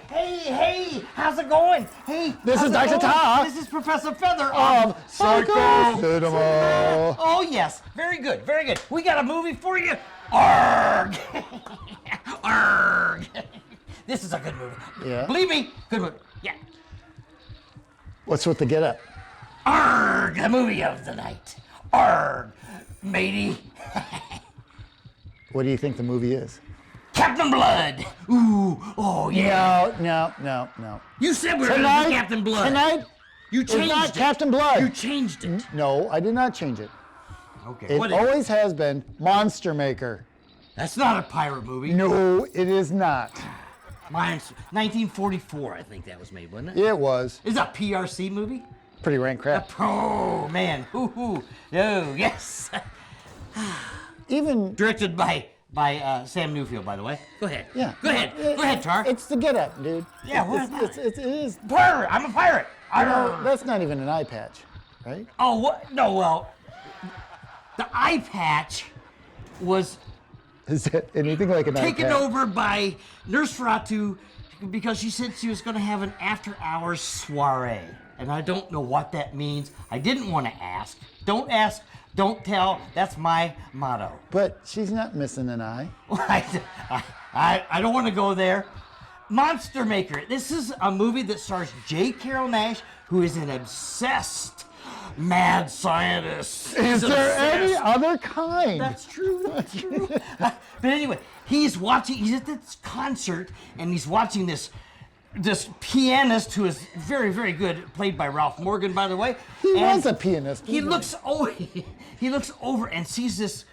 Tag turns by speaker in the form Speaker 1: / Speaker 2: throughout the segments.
Speaker 1: Hey, how's it going? Hey,
Speaker 2: this is Dr. Tarr.
Speaker 1: This is Professor Fether
Speaker 2: of Psycho Cinema.
Speaker 1: Oh yes, very good, very good. We got a movie for you. Arg! Arg! This is a good movie.
Speaker 2: Yeah.
Speaker 1: Believe me, good movie. Yeah.
Speaker 2: What's with the get-up?
Speaker 1: Arg! The movie of the night. Arg! Matey.
Speaker 2: What do you think the movie is?
Speaker 1: Captain Blood. Ooh, oh yeah.
Speaker 2: No.
Speaker 1: You said we were gonna do Captain Blood.
Speaker 2: Tonight,
Speaker 1: you changed
Speaker 2: it's not
Speaker 1: it.
Speaker 2: Captain Blood.
Speaker 1: You changed it.
Speaker 2: No, I did not change it.
Speaker 1: Okay.
Speaker 2: It always has been Monster Maker.
Speaker 1: That's not a pirate movie.
Speaker 2: No, it is not.
Speaker 1: Mine's 1944, I think that was made, wasn't it?
Speaker 2: It was.
Speaker 1: It's a PRC movie?
Speaker 2: Pretty rank crap.
Speaker 1: Oh, man. Oh, yes.
Speaker 2: Even
Speaker 1: directed by Sam Newfield, by the way. Go ahead.
Speaker 2: Yeah.
Speaker 1: Go ahead, Tarr.
Speaker 2: It's the get-up, dude.
Speaker 1: Yeah, what about
Speaker 2: it is.
Speaker 1: Pirate. I'm a pirate.
Speaker 2: No, that's not even an eye patch, right?
Speaker 1: Oh, what? No, well, the eye patch was
Speaker 2: Is it anything like an eye patch?
Speaker 1: taken over by Nurse Feratu because she said she was going to have an after-hours soiree. And I don't know what that means. I didn't want to ask. Don't ask, don't tell. That's my motto.
Speaker 2: But she's not missing an eye.
Speaker 1: I don't want to go there. Monster Maker. This is a movie that stars J. Carrol Naish, who is an obsessed mad scientist.
Speaker 2: Is there any other kind?
Speaker 1: That's true. That's true. But anyway, he's at this concert and he's watching this pianist who is very, very good, played by Ralph Morgan, by the way.
Speaker 2: He was a pianist.
Speaker 1: He looks over and sees this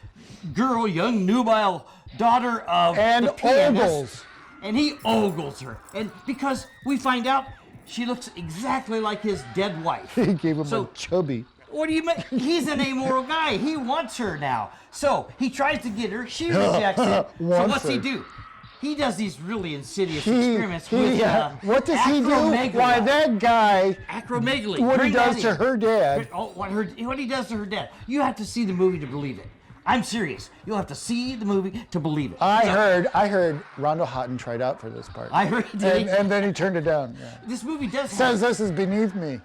Speaker 1: girl, young nubile daughter of the pianist,
Speaker 2: ogles.
Speaker 1: and he ogles her. And because we find out she looks exactly like his dead wife.
Speaker 2: He gave him a chubby.
Speaker 1: What do you mean? He's an amoral guy. He wants her now. So he tries to get her. She rejects it. So what's he do? He does these really insidious experiments with
Speaker 2: what does he do?
Speaker 1: acromegaly.
Speaker 2: Why, that guy,
Speaker 1: Acromegaly.
Speaker 2: what he
Speaker 1: Bring
Speaker 2: does
Speaker 1: that
Speaker 2: to
Speaker 1: in.
Speaker 2: her dad.
Speaker 1: Oh, what he does to her dad. You have to see the movie to believe it. I'm serious. You'll have to see the movie to believe it.
Speaker 2: I heard Rondo Houghton tried out for this part.
Speaker 1: I heard
Speaker 2: and then he turned it down. Yeah.
Speaker 1: This movie does
Speaker 2: Says this is beneath me.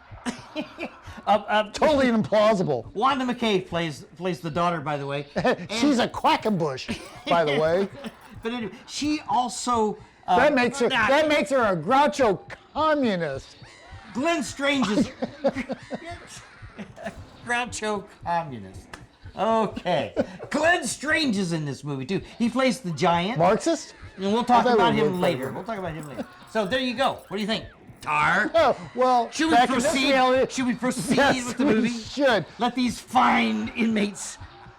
Speaker 2: Totally implausible.
Speaker 1: Wanda McKay plays the daughter, by the way.
Speaker 2: She's a quackenbush, by the way.
Speaker 1: But anyway, she also
Speaker 2: that makes her a Groucho communist.
Speaker 1: Glenn Strange is Groucho communist. Okay. Glenn Strange is in this movie too. He plays the giant.
Speaker 2: Marxist?
Speaker 1: And we'll talk about him later. So there you go. What do you think? Tarr?
Speaker 2: Oh, well,
Speaker 1: should we proceed? Should we proceed with the movie?
Speaker 2: We should.
Speaker 1: Let these fine inmates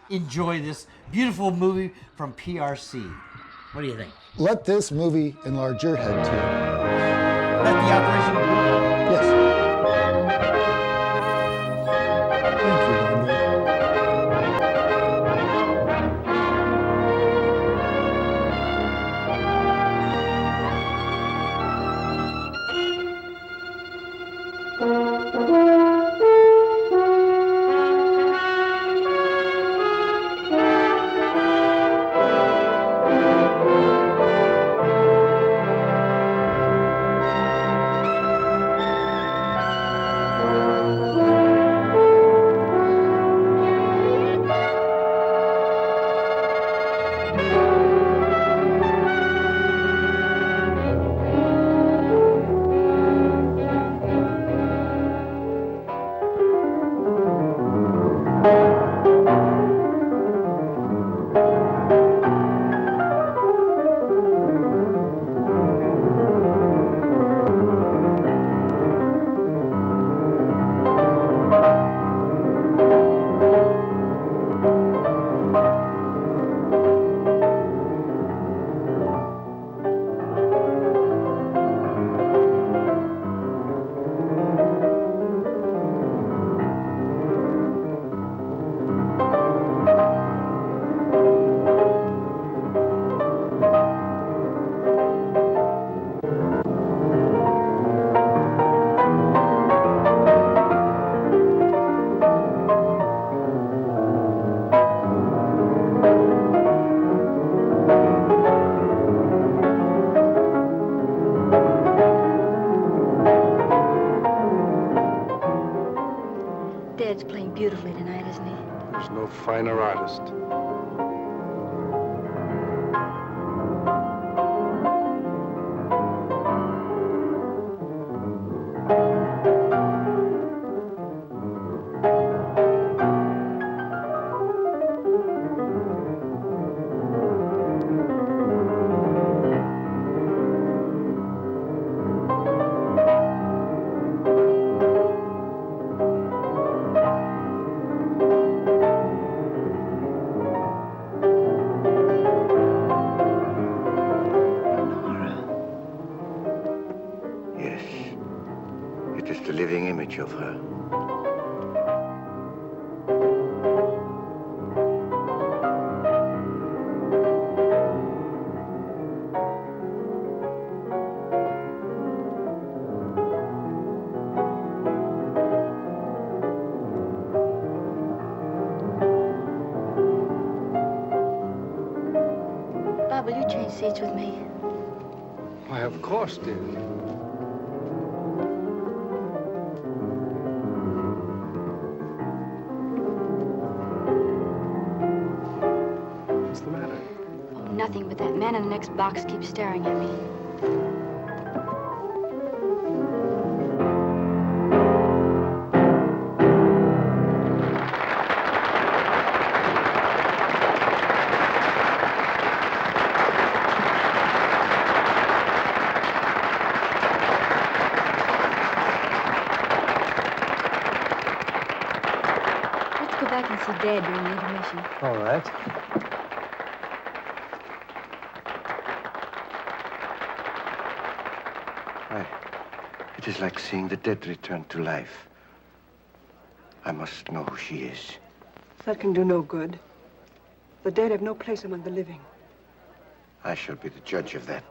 Speaker 1: enjoy this beautiful movie from PRC. What do you think?
Speaker 2: Let this movie enlarge your head too.
Speaker 1: Let the operation begin.
Speaker 2: Yes. Thank you, Rondo.
Speaker 3: a finer artist.
Speaker 4: Of her.
Speaker 5: Bob, will you change seats with me?
Speaker 3: Why, of course, dear.
Speaker 5: Nothing, but that man in the next box keeps staring at me. Let's go back and see Dad during the intermission.
Speaker 3: All right.
Speaker 4: It is like seeing the dead return to life. I must know who she is.
Speaker 6: That can do no good. The dead have no place among the living.
Speaker 4: I shall be the judge of that.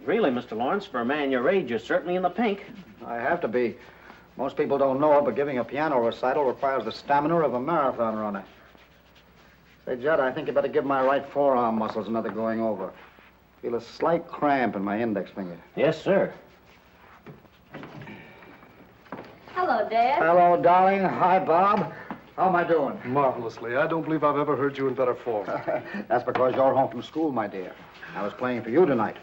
Speaker 7: Really, Mr. Lawrence, for a man your age, you're certainly in the pink.
Speaker 2: I have to be. Most people don't know it, but giving a piano recital requires the stamina of a marathon runner. Say, Judd, I think you better give my right forearm muscles another going over. Feel a slight cramp in my index finger.
Speaker 7: Yes, sir.
Speaker 5: Hello, Dad.
Speaker 2: Hello, darling. Hi, Bob. How am I doing?
Speaker 3: Marvelously. I don't believe I've ever heard you in better form.
Speaker 2: That's because you're home from school, my dear. I was playing for you tonight.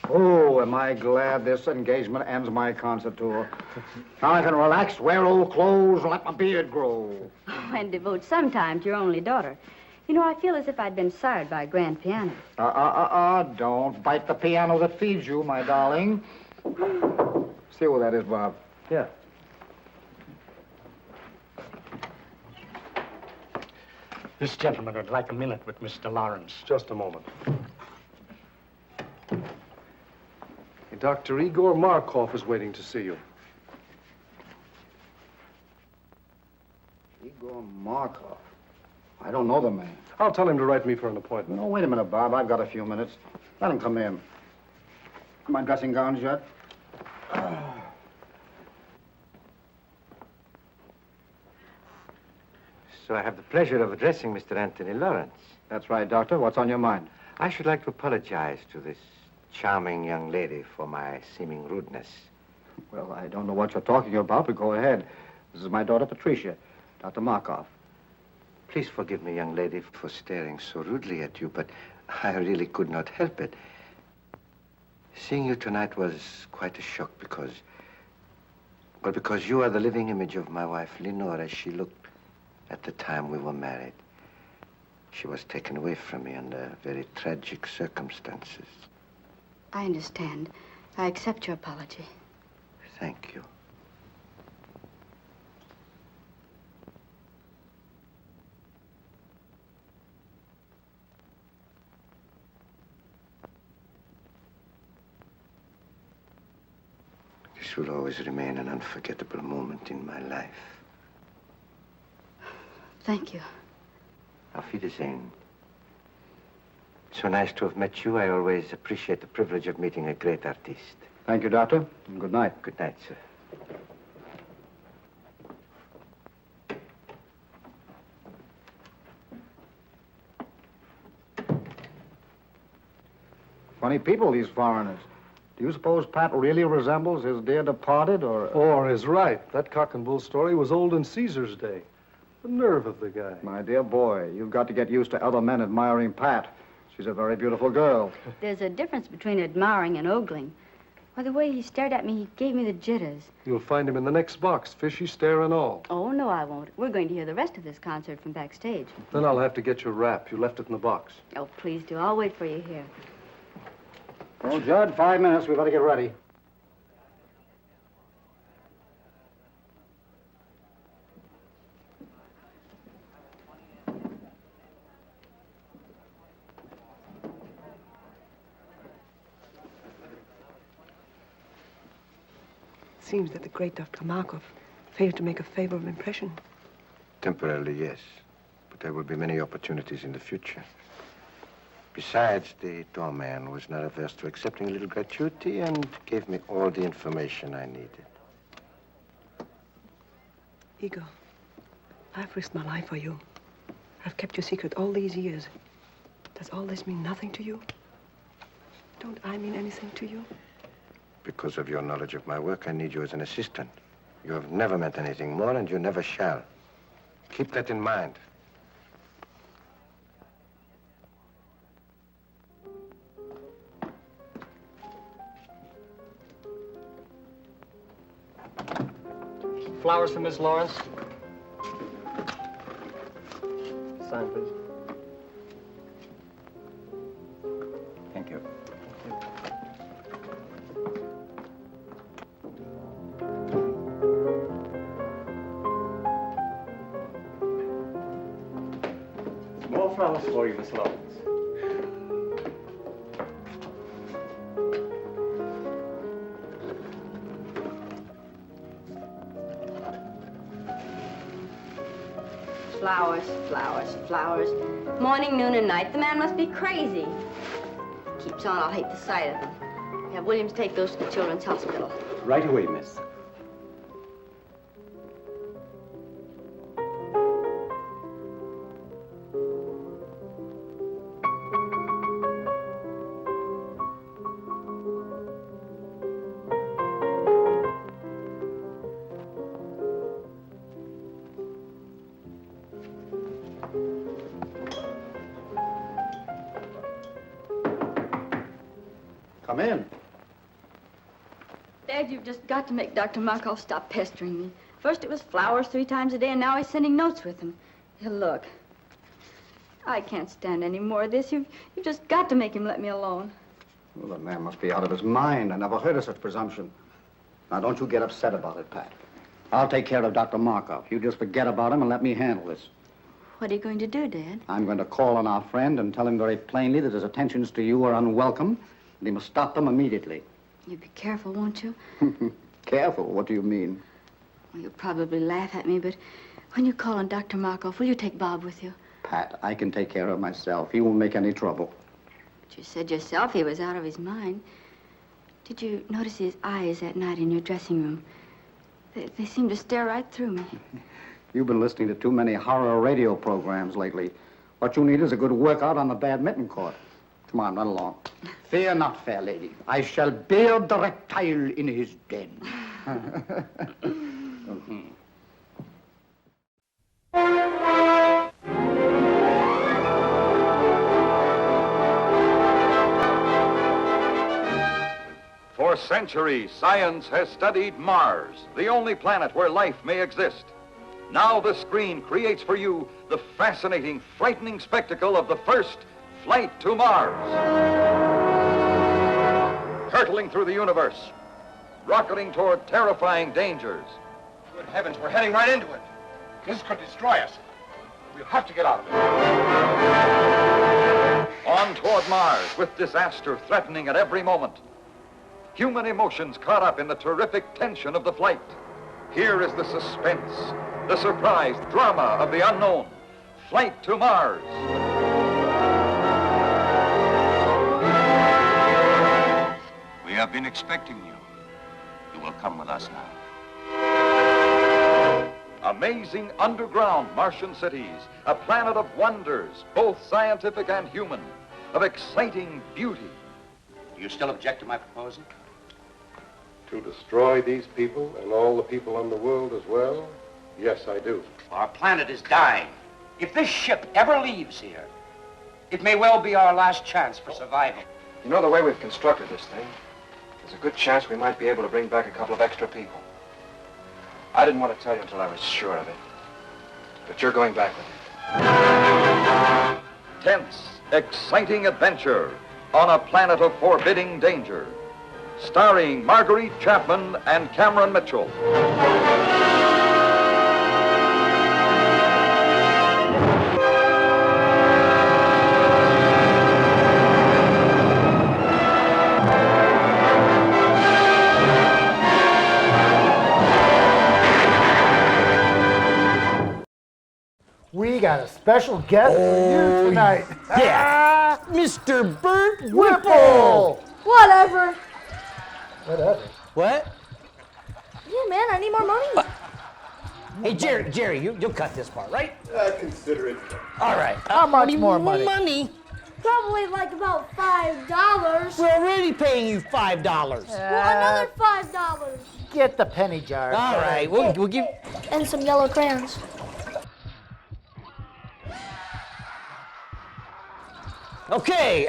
Speaker 2: Oh, am I glad this engagement ends my concert tour. Now I can relax, wear old clothes, and let my beard grow.
Speaker 5: Oh, and devote some time to your only daughter. You know, I feel as if I'd been sired by a grand piano.
Speaker 2: Don't bite the piano that feeds you, my darling. See who that is, Bob.
Speaker 3: Yeah.
Speaker 8: This gentleman would like a minute with Mr. Lawrence.
Speaker 3: Just a moment. Dr. Igor Markov is waiting to see you.
Speaker 2: Igor Markov? I don't know the man.
Speaker 3: I'll tell him to write me for an appointment.
Speaker 2: No, wait a minute, Bob. I've got a few minutes. Let him come in. My dressing gowns yet?
Speaker 4: So I have the pleasure of addressing Mr. Anthony Lawrence.
Speaker 2: That's right, Doctor. What's on your mind?
Speaker 4: I should like to apologize to this charming young lady for my seeming rudeness.
Speaker 2: Well, I don't know what you're talking about, but go ahead. This is my daughter, Patricia, Dr. Markov.
Speaker 4: Please forgive me, young lady, for staring so rudely at you, but I really could not help it. Seeing you tonight was quite a shock because you are the living image of my wife, Lenore, as she looked at the time we were married. She was taken away from me under very tragic circumstances.
Speaker 5: I understand. I accept your apology.
Speaker 4: Thank you. This will always remain an unforgettable moment in my life.
Speaker 5: Thank you.
Speaker 4: Auf Wiedersehen. So nice to have met you. I always appreciate the privilege of meeting a great artist.
Speaker 2: Thank you, Doctor, and good night.
Speaker 4: Good night, sir.
Speaker 2: Funny people, these foreigners. Do you suppose Pat really resembles his dear departed, or...
Speaker 3: Or is right. That cock and bull story was old in Caesar's day. The nerve of the guy.
Speaker 2: My dear boy, you've got to get used to other men admiring Pat. She's a very beautiful girl.
Speaker 5: There's a difference between admiring and ogling. Why, the way he stared at me, he gave me the jitters.
Speaker 3: You'll find him in the next box, fishy stare and all.
Speaker 5: Oh, no, I won't. We're going to hear the rest of this concert from backstage.
Speaker 3: Then I'll have to get your wrap. You left it in the box.
Speaker 5: Oh, please do. I'll wait for you here.
Speaker 2: Well, Judd, 5 minutes. We better get ready.
Speaker 6: Seems that the great Dr. Markov failed to make a favorable impression.
Speaker 4: Temporarily, yes. But there will be many opportunities in the future. Besides, the doorman was not averse to accepting a little gratuity and gave me all the information I needed.
Speaker 6: Igor, I've risked my life for you. I've kept your secret all these years. Does all this mean nothing to you? Don't I mean anything to you?
Speaker 4: Because of your knowledge of my work, I need you as an assistant. You have never meant anything more, and you never shall. Keep that in mind.
Speaker 8: Flowers for Miss Lawrence. Sign, please.
Speaker 2: Thank you.
Speaker 8: More flowers for you, Miss Lawrence.
Speaker 5: Flowers, flowers, flowers. Morning, noon, and night. The man must be crazy. Keeps on, I'll hate the sight of him. Have Williams take those to the Children's Hospital.
Speaker 9: Right away, miss.
Speaker 2: Come in.
Speaker 5: Dad, you've just got to make Dr. Markov stop pestering me. First it was flowers 3 times a day, and now he's sending notes with them. Here, look. I can't stand any more of this. You've just got to make him let me alone.
Speaker 2: Well, the man must be out of his mind. I never heard of such presumption. Now, don't you get upset about it, Pat. I'll take care of Dr. Markov. You just forget about him and let me handle this.
Speaker 5: What are you going to do, Dad?
Speaker 2: I'm going to call on our friend and tell him very plainly that his attentions to you are unwelcome, and he must stop them immediately.
Speaker 5: You be careful, won't you?
Speaker 2: Careful? What do you mean?
Speaker 5: Well, you'll probably laugh at me, but when you call on Dr. Markov, will you take Bob with you?
Speaker 2: Pat, I can take care of myself. He won't make any trouble.
Speaker 5: But you said yourself he was out of his mind. Did you notice his eyes that night in your dressing room? They seemed to stare right through me.
Speaker 2: You've been listening to too many horror radio programs lately. What you need is a good workout on the badminton court. Come on, run along. Fear not, fair lady. I shall beard the reptile in his den.
Speaker 10: For centuries, science has studied Mars, the only planet where life may exist. Now the screen creates for you the fascinating, frightening spectacle of the first flight to Mars. Hurtling through the universe, rocketing toward terrifying dangers.
Speaker 9: Good heavens, we're heading right into it. This could destroy us. We'll have to get out of it.
Speaker 10: On toward Mars with disaster threatening at every moment. Human emotions caught up in the terrific tension of the flight. Here is the suspense, the surprise, drama of the unknown. Flight to Mars.
Speaker 11: We have been expecting you. You will come with us now.
Speaker 10: Amazing underground Martian cities, a planet of wonders, both scientific and human, of exciting beauty.
Speaker 11: Do you still object to my proposal?
Speaker 3: To destroy these people and all the people on the world as well? Yes, I do.
Speaker 12: Our planet is dying. If this ship ever leaves here, it may well be our last chance for survival.
Speaker 3: You know the way we've constructed this thing? There's a good chance we might be able to bring back a couple of extra people. I didn't want to tell you until I was sure of it. But you're going back with me.
Speaker 10: Tense, exciting adventure on a planet of forbidding danger. Starring Marguerite Chapman and Cameron Mitchell.
Speaker 13: We got a special guest for you tonight.
Speaker 1: Yeah, Mr. Bert
Speaker 13: Whipple.
Speaker 14: Whatever.
Speaker 13: Whatever.
Speaker 1: What?
Speaker 14: Yeah, man, I need more money.
Speaker 1: Hey, Jerry, you'll cut this part, right?
Speaker 9: I consider it.
Speaker 1: All right.
Speaker 13: How much more money?
Speaker 14: Probably like about $5.
Speaker 1: We're already paying you $5.
Speaker 14: Well, another $5.
Speaker 13: Get the penny jar.
Speaker 1: All right, we'll give...
Speaker 14: And some yellow crayons.
Speaker 1: Okay,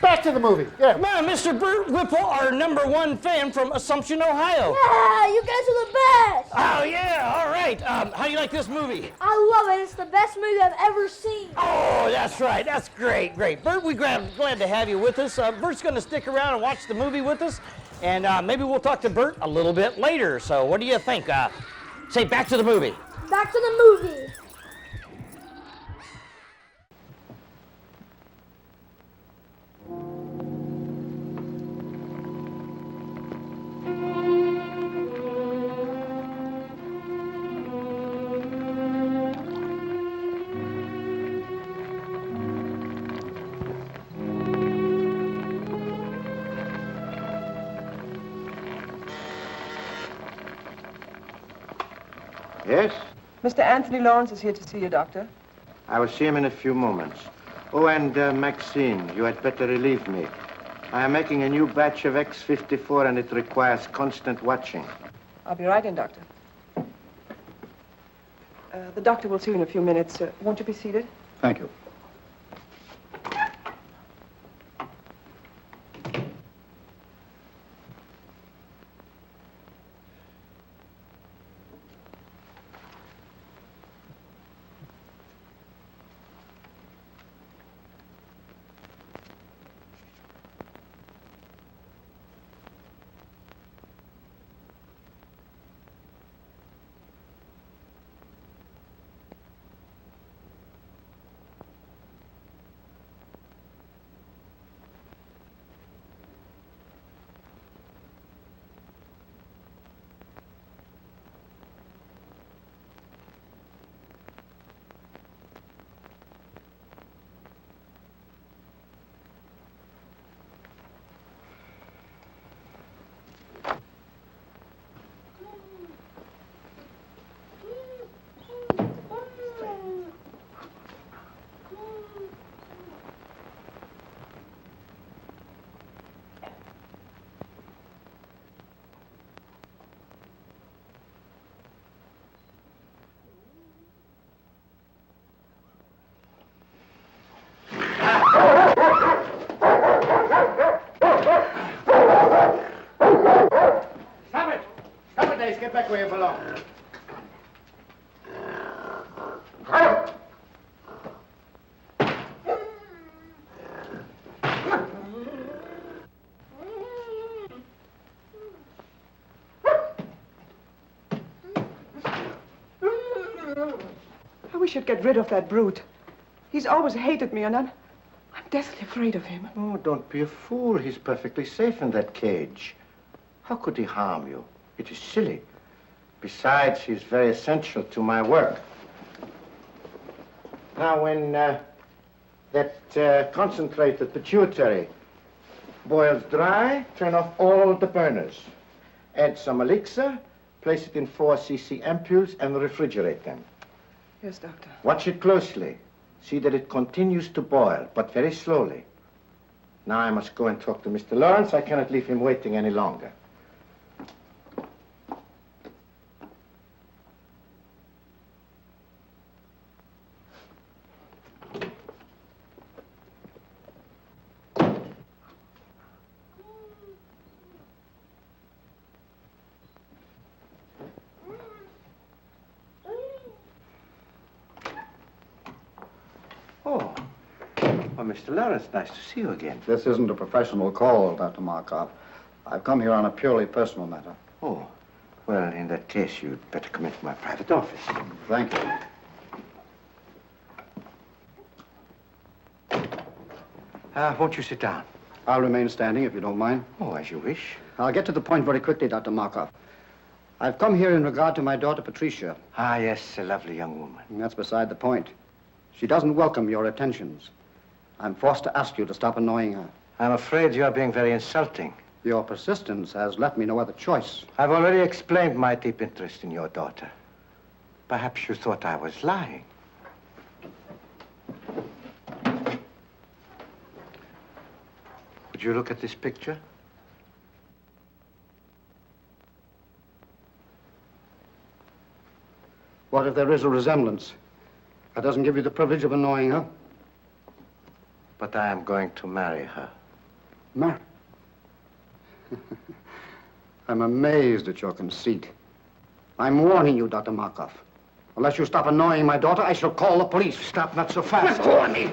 Speaker 13: back to the movie. Yeah.
Speaker 1: Come on, Mr. Bert Whipple, our #1 fan from Assumption, Ohio.
Speaker 14: Yeah, you guys are the best.
Speaker 1: Oh, yeah, all right. How do you like this movie?
Speaker 14: I love it. It's the best movie I've ever seen.
Speaker 1: Oh, that's right. That's great. Bert, we're glad to have you with us. Bert's going to stick around and watch the movie with us, and maybe we'll talk to Bert a little bit later. So what do you think? Say back to the movie.
Speaker 14: Back to the movie.
Speaker 4: Yes?
Speaker 6: Mr. Anthony Lawrence is here to see you, Doctor.
Speaker 4: I will see him in a few moments. Oh, and Maxine, you had better relieve me. I am making a new batch of X-54 and it requires constant watching.
Speaker 6: I'll be right in, Doctor. The doctor will see you in a few minutes. Won't you be seated?
Speaker 2: Thank you. Get back where you belong.
Speaker 6: I wish you'd get rid of that brute. He's always hated me, and I'm deathly afraid of him.
Speaker 4: Oh, don't be a fool. He's perfectly safe in that cage. How could he harm you? It is silly. Besides, he's very essential to my work. Now, when that concentrated pituitary boils dry, turn off all the burners. Add some elixir, place it in 4 cc ampoules, and refrigerate them.
Speaker 6: Yes, Doctor.
Speaker 4: Watch it closely. See that it continues to boil, but very slowly. Now I must go and talk to Mr. Lawrence. I cannot leave him waiting any longer. Mr. Lawrence, nice to see you again.
Speaker 2: This isn't a professional call, Dr. Markov. I've come here on a purely personal matter.
Speaker 4: Oh, well, in that case, you'd better come into my private office.
Speaker 2: Thank you.
Speaker 4: Won't you sit down?
Speaker 2: I'll remain standing if you don't mind.
Speaker 4: Oh, as you wish.
Speaker 2: I'll get to the point very quickly, Dr. Markov. I've come here in regard to my daughter, Patricia.
Speaker 4: Ah, yes, a lovely young woman.
Speaker 2: And that's beside the point. She doesn't welcome your attentions. I'm forced to ask you to stop annoying her.
Speaker 4: I'm afraid you're being very insulting.
Speaker 2: Your persistence has left me no other choice.
Speaker 4: I've already explained my deep interest in your daughter. Perhaps you thought I was lying. Would you look at this picture?
Speaker 2: What if there is a resemblance? That doesn't give you the privilege of annoying her.
Speaker 4: But I am going to marry her.
Speaker 2: Marry? I'm amazed at your conceit. I'm warning you, Dr. Markov. Unless you stop annoying my daughter, I shall call the police.
Speaker 4: Stop, not so fast.
Speaker 2: Let go of me!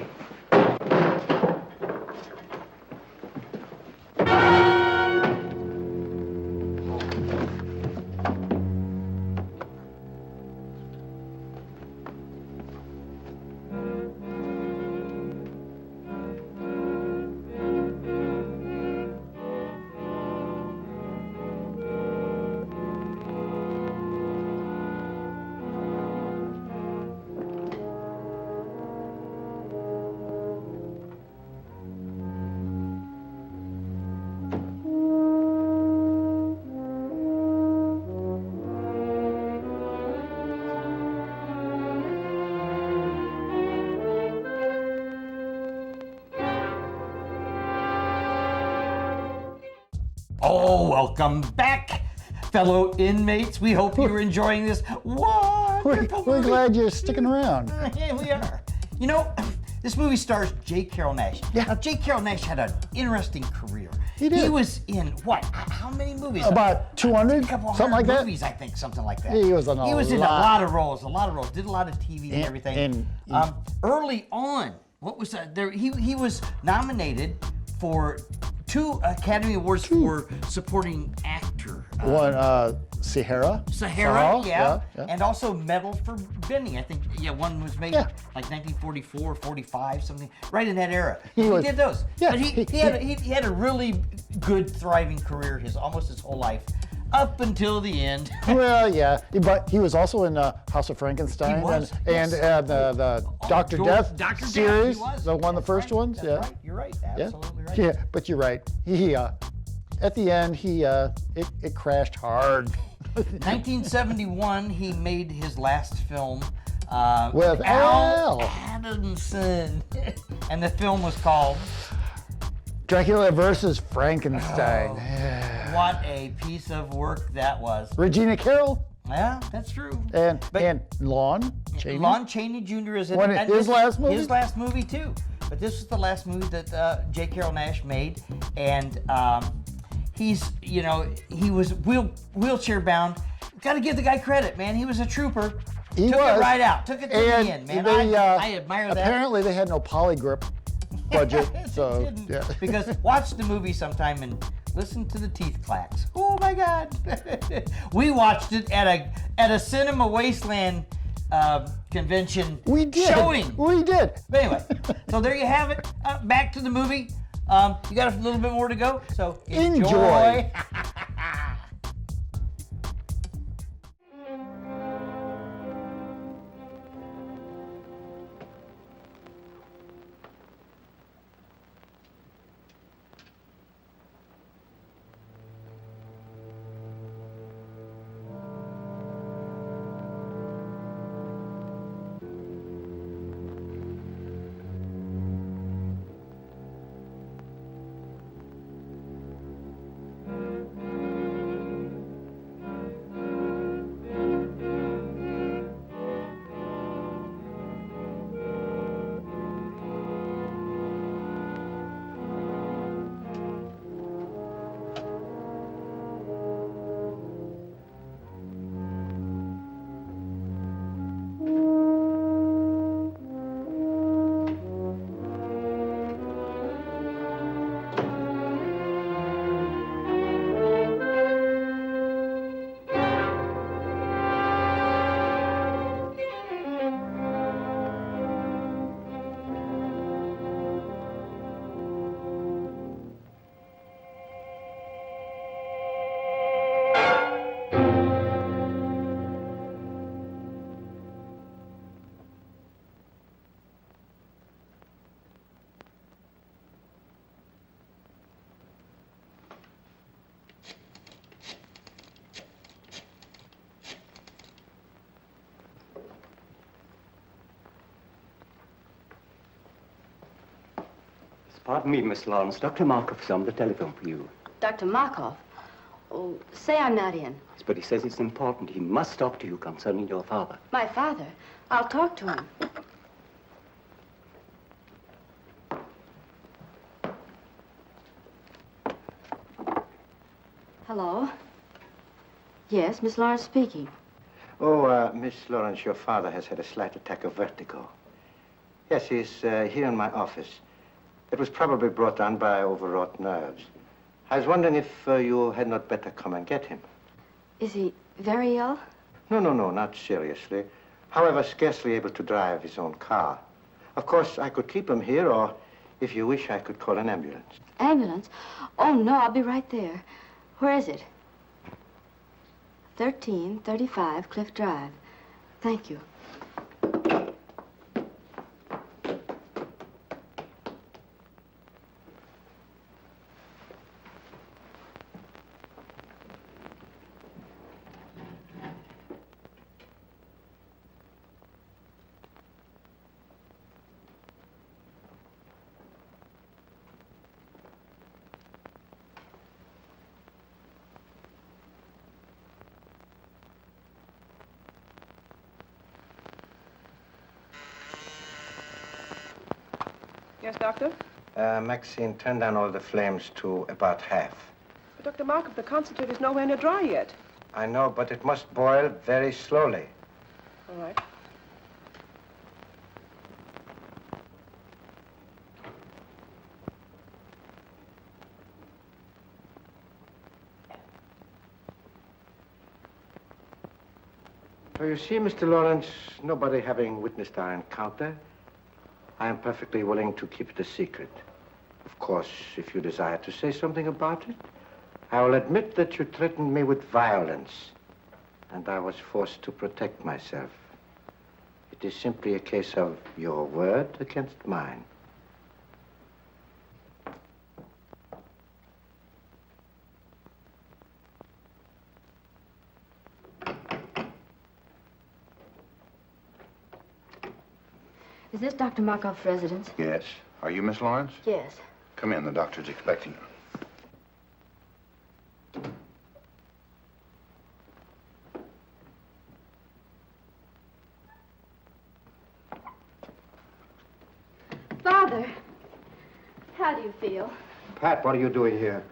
Speaker 1: Oh, welcome back, fellow inmates. We hope you're enjoying this wonderful
Speaker 13: We're
Speaker 1: movie.
Speaker 13: glad you're sticking around.
Speaker 1: Yeah, we are. You know, this movie stars J. Carrol Naish.
Speaker 13: Yeah.
Speaker 1: Now, J. Carrol Naish had an interesting career.
Speaker 13: He did.
Speaker 1: He was in, what, how many movies?
Speaker 13: About 200,
Speaker 1: A couple
Speaker 13: something like
Speaker 1: hundred
Speaker 13: that.
Speaker 1: movies, I think, something like that.
Speaker 13: He was in a
Speaker 1: in a
Speaker 13: lot.
Speaker 1: lot of roles, did a lot of TV and everything. Early on, what was that? He was nominated for 2 Academy Awards for supporting actor.
Speaker 13: One, Sahara,
Speaker 1: yeah. And also Medal for Bending. I think, one was made like 1944, 45, something, right in that era. He did those.
Speaker 13: Yeah,
Speaker 1: But he had a really good, thriving career almost his whole life, up until the end.
Speaker 13: Well, yeah, but he was also in House of Frankenstein
Speaker 1: He was,
Speaker 13: and the Dr. Death
Speaker 1: Dr. Death,
Speaker 13: series,
Speaker 1: he was.
Speaker 13: the one of the first ones.
Speaker 1: That's
Speaker 13: Yeah,
Speaker 1: right. You're right. Absolutely right.
Speaker 13: yeah, but you're right. He at the end it crashed hard.
Speaker 1: 1971, he made his last film
Speaker 13: With
Speaker 1: Al
Speaker 13: Al
Speaker 1: Adamson, and the film was called
Speaker 13: Dracula versus Frankenstein.
Speaker 1: What a piece of work that was.
Speaker 13: Regina Carroll.
Speaker 1: Yeah, that's true.
Speaker 13: And Lon Chaney.
Speaker 1: Lon Chaney Jr. is in
Speaker 13: When
Speaker 1: it.
Speaker 13: his last movie?
Speaker 1: His last movie too. But this was the last movie that J. Carrol Naish made, and he was wheelchair bound. Got to give the guy credit, man. He was a trooper. Took it right out. Took it to the end, man. I admire that.
Speaker 13: Apparently, they had no polygrip budget, so
Speaker 1: yeah. Because watch the movie sometime and listen to the teeth clacks. Oh my God! We watched it at a Cinema Wasteland convention showing.
Speaker 13: We did.
Speaker 1: But anyway, so there you have it. Back to the movie. You got a little bit more to go, so enjoy.
Speaker 15: Pardon me, Miss Lawrence. Dr. Markov's on the telephone for you.
Speaker 5: Dr. Markov? Oh, say I'm not in.
Speaker 15: But he says it's important. He must talk to you concerning your father.
Speaker 5: My father? I'll talk to him. Hello? Yes, Miss Lawrence speaking.
Speaker 4: Oh, Miss Lawrence, your father has had a slight attack of vertigo. Yes, he's here in my office. It was probably brought on by overwrought nerves. I was wondering if you had not better come and get him.
Speaker 5: Is he very ill?
Speaker 4: No, not seriously. However, scarcely able to drive his own car. Of course, I could keep him here, or if you wish, I could call an ambulance.
Speaker 5: Ambulance? Oh, no, I'll be right there. Where is it? 1335 Cliff Drive. Thank you.
Speaker 6: Yes, Doctor?
Speaker 4: Maxine, turn down all the flames to about half.
Speaker 6: But Dr. Markov, the concentrate is nowhere near dry yet.
Speaker 4: I know, but it must boil very slowly.
Speaker 6: All right.
Speaker 4: So you see, Mr. Lawrence, nobody having witnessed our encounter, I am perfectly willing to keep it a secret. Of course, if you desire to say something about it, I will admit that you threatened me with violence, and I was forced to protect myself. It is simply a case of your word against mine.
Speaker 5: Is this Dr. Markov's residence?
Speaker 9: Yes. Are you Miss Lawrence?
Speaker 5: Yes.
Speaker 9: Come in. The doctor's expecting you.
Speaker 5: Father, how do you feel?
Speaker 4: Pat, what are you doing here?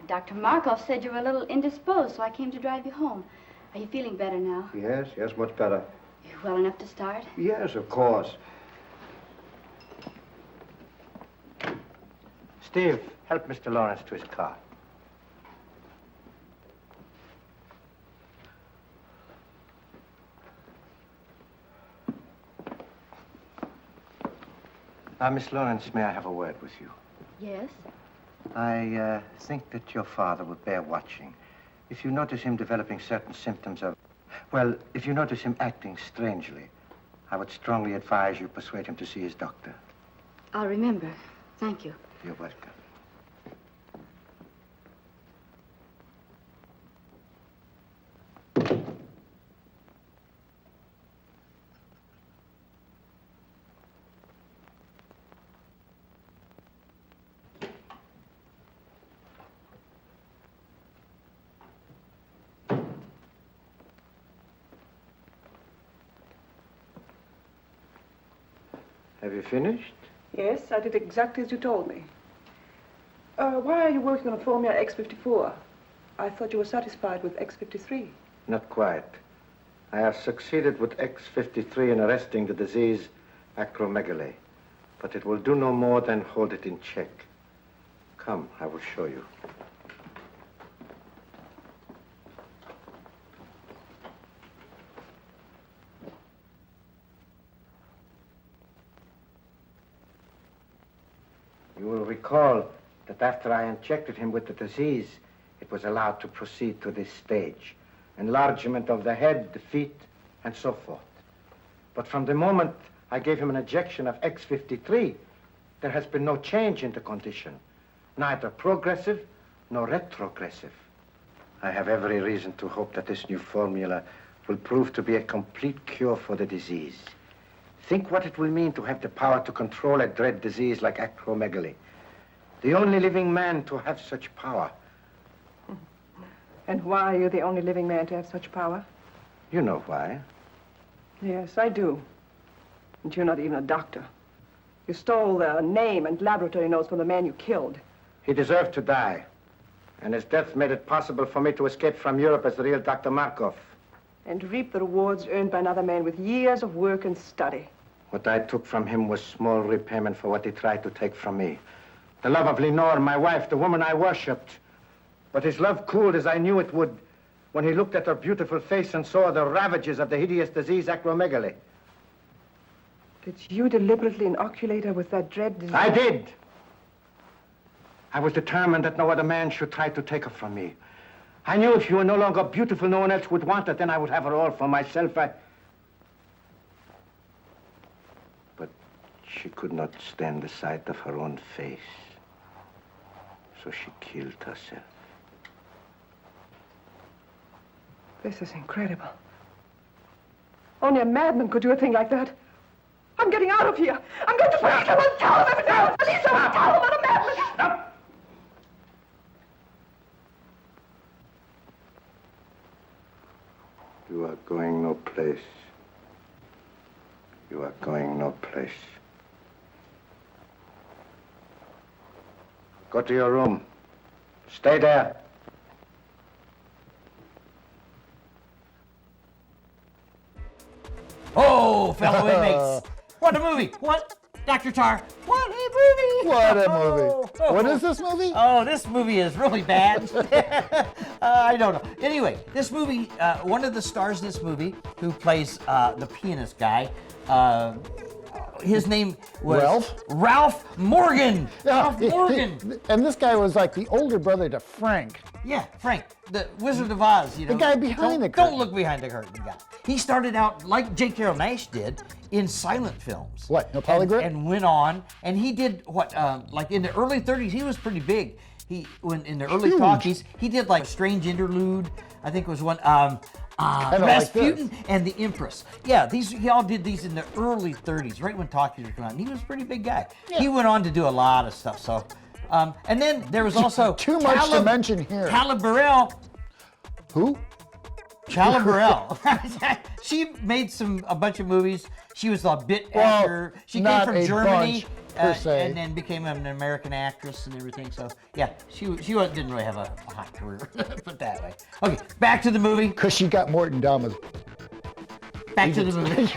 Speaker 5: Dr. Markov said you were a little indisposed, so I came to drive you home. Are you feeling better now?
Speaker 4: Yes, much better.
Speaker 5: You well enough to start?
Speaker 4: Yes, of course. Steve, help Mr. Lawrence to his car. Now, Miss Lawrence, may I have a word with you?
Speaker 5: Yes.
Speaker 4: I think that your father would bear watching. If you notice him developing certain symptoms of... Well, if you notice him acting strangely, I would strongly advise you persuade him to see his doctor.
Speaker 5: I'll remember. Thank you.
Speaker 4: You're welcome. Have you finished?
Speaker 6: Yes, I did exactly as you told me. Why are you working on a Formula X54? I thought you were satisfied with X53.
Speaker 4: Not quite. I have succeeded with X53 in arresting the disease acromegaly, but it will do no more than hold it in check. Come, I will show you. You will recall that after I injected him with the disease, it was allowed to proceed to this stage. Enlargement of the head, the feet, and so forth. But from the moment I gave him an injection of X53, there has been no change in the condition, neither progressive nor retrogressive. I have every reason to hope that this new formula will prove to be a complete cure for the disease. Think what it will mean to have the power to control a dread disease like acromegaly, The only living man to have such power.
Speaker 6: And why are you the only living man to have such power?
Speaker 4: You know why.
Speaker 6: Yes, I do. And you're not even a doctor. You stole the name and laboratory notes from the man you killed.
Speaker 4: He deserved to die. And his death made it possible for me to escape from Europe as the real Dr. Markov.
Speaker 6: And reap the rewards earned by another man with years of work and study.
Speaker 4: What I took from him was small repayment for what he tried to take from me. The love of Lenore, my wife, the woman I worshipped. But his love cooled as I knew it would when he looked at her beautiful face and saw the ravages of the hideous disease acromegaly.
Speaker 6: Did you deliberately inoculate her with that dread disease?
Speaker 4: I did. I was determined that no other man should try to take her from me. I knew if you were no longer beautiful, no one else would want her. Then I would have her all for myself. But she could not stand the sight of her own face. So she killed herself.
Speaker 6: This is incredible. Only a madman could do a thing like that. I'm getting out of here. I'm going to police him and tell him everything. Police him and tell him I'm a madman.
Speaker 4: Stop! You are going no place. You are going no place. Go to your room. Stay there.
Speaker 1: Oh, fellow inmates. What a movie. What? Dr. Tarr, what a movie.
Speaker 13: What a movie. What is this movie?
Speaker 1: Oh, this movie is really bad. I don't know. Anyway, this movie, one of the stars in this movie who plays the pianist guy, his name was Ralph Morgan. Ralph Morgan.
Speaker 13: And this guy was like the older brother to Frank.
Speaker 1: Yeah, Frank, the Wizard of Oz, you know.
Speaker 13: The guy behind the curtain.
Speaker 1: Don't look behind the curtain, guy. He started out, like J. Carrol Naish did, in silent films.
Speaker 13: What, no polygraph?
Speaker 1: And went on, and he did what, like in the early 30s, he was pretty big. When in the early talkies, he did like Strange Interlude, I think it was one, Rasputin and the Empress. Yeah, he all did these in the early 30s, right when talkies were coming out. And he was a pretty big guy. Yeah. He went on to do a lot of stuff, so. And then there was also
Speaker 13: too much to mention here.
Speaker 1: Calla Burrell.
Speaker 13: Who?
Speaker 1: Calla Burrell. She made a bunch of movies. She was a bit actor. She came from Germany and then became an American actress and everything. So yeah, she didn't really have a hot career, put that way. Okay, back to the movie.
Speaker 13: Because she got Morton down with.
Speaker 1: Back to the movie.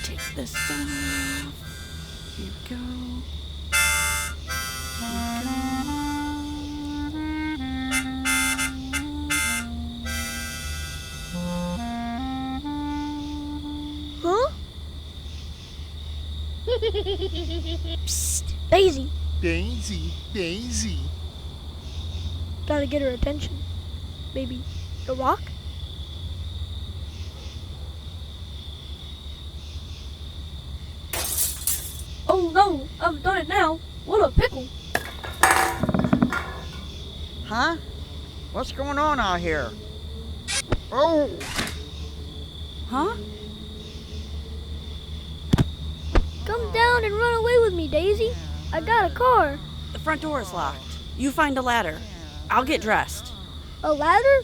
Speaker 16: Take this off. Here we go.
Speaker 14: Huh? Psst, Daisy.
Speaker 17: Daisy.
Speaker 14: Gotta get her attention. Maybe a rock? Oh no, I've done it now. What a pickle.
Speaker 18: Huh? What's going on out here? Oh!
Speaker 16: Huh?
Speaker 14: Come down and run away with me, Daisy. I got a car.
Speaker 16: The front door is locked. You find a ladder. I'll get dressed.
Speaker 14: A ladder?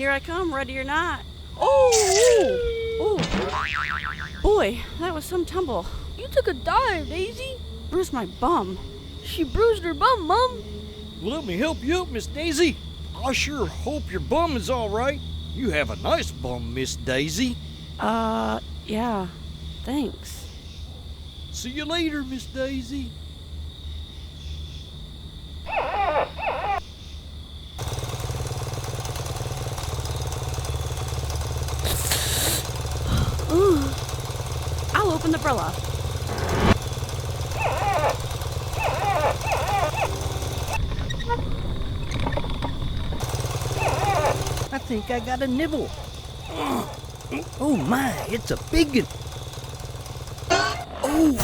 Speaker 16: Here I come, ready or not. Oh! Ooh. Boy, that was some tumble.
Speaker 14: You took a dive, Daisy.
Speaker 16: Bruised my bum.
Speaker 14: She bruised her bum, Mum.
Speaker 19: Well, let me help you up, Miss Daisy. I sure hope your bum is all right. You have a nice bum, Miss Daisy.
Speaker 16: Yeah. Thanks.
Speaker 19: See you later, Miss Daisy.
Speaker 16: I'll open the umbrella.
Speaker 19: I think I got a nibble. Oh my, it's a big one. Oh!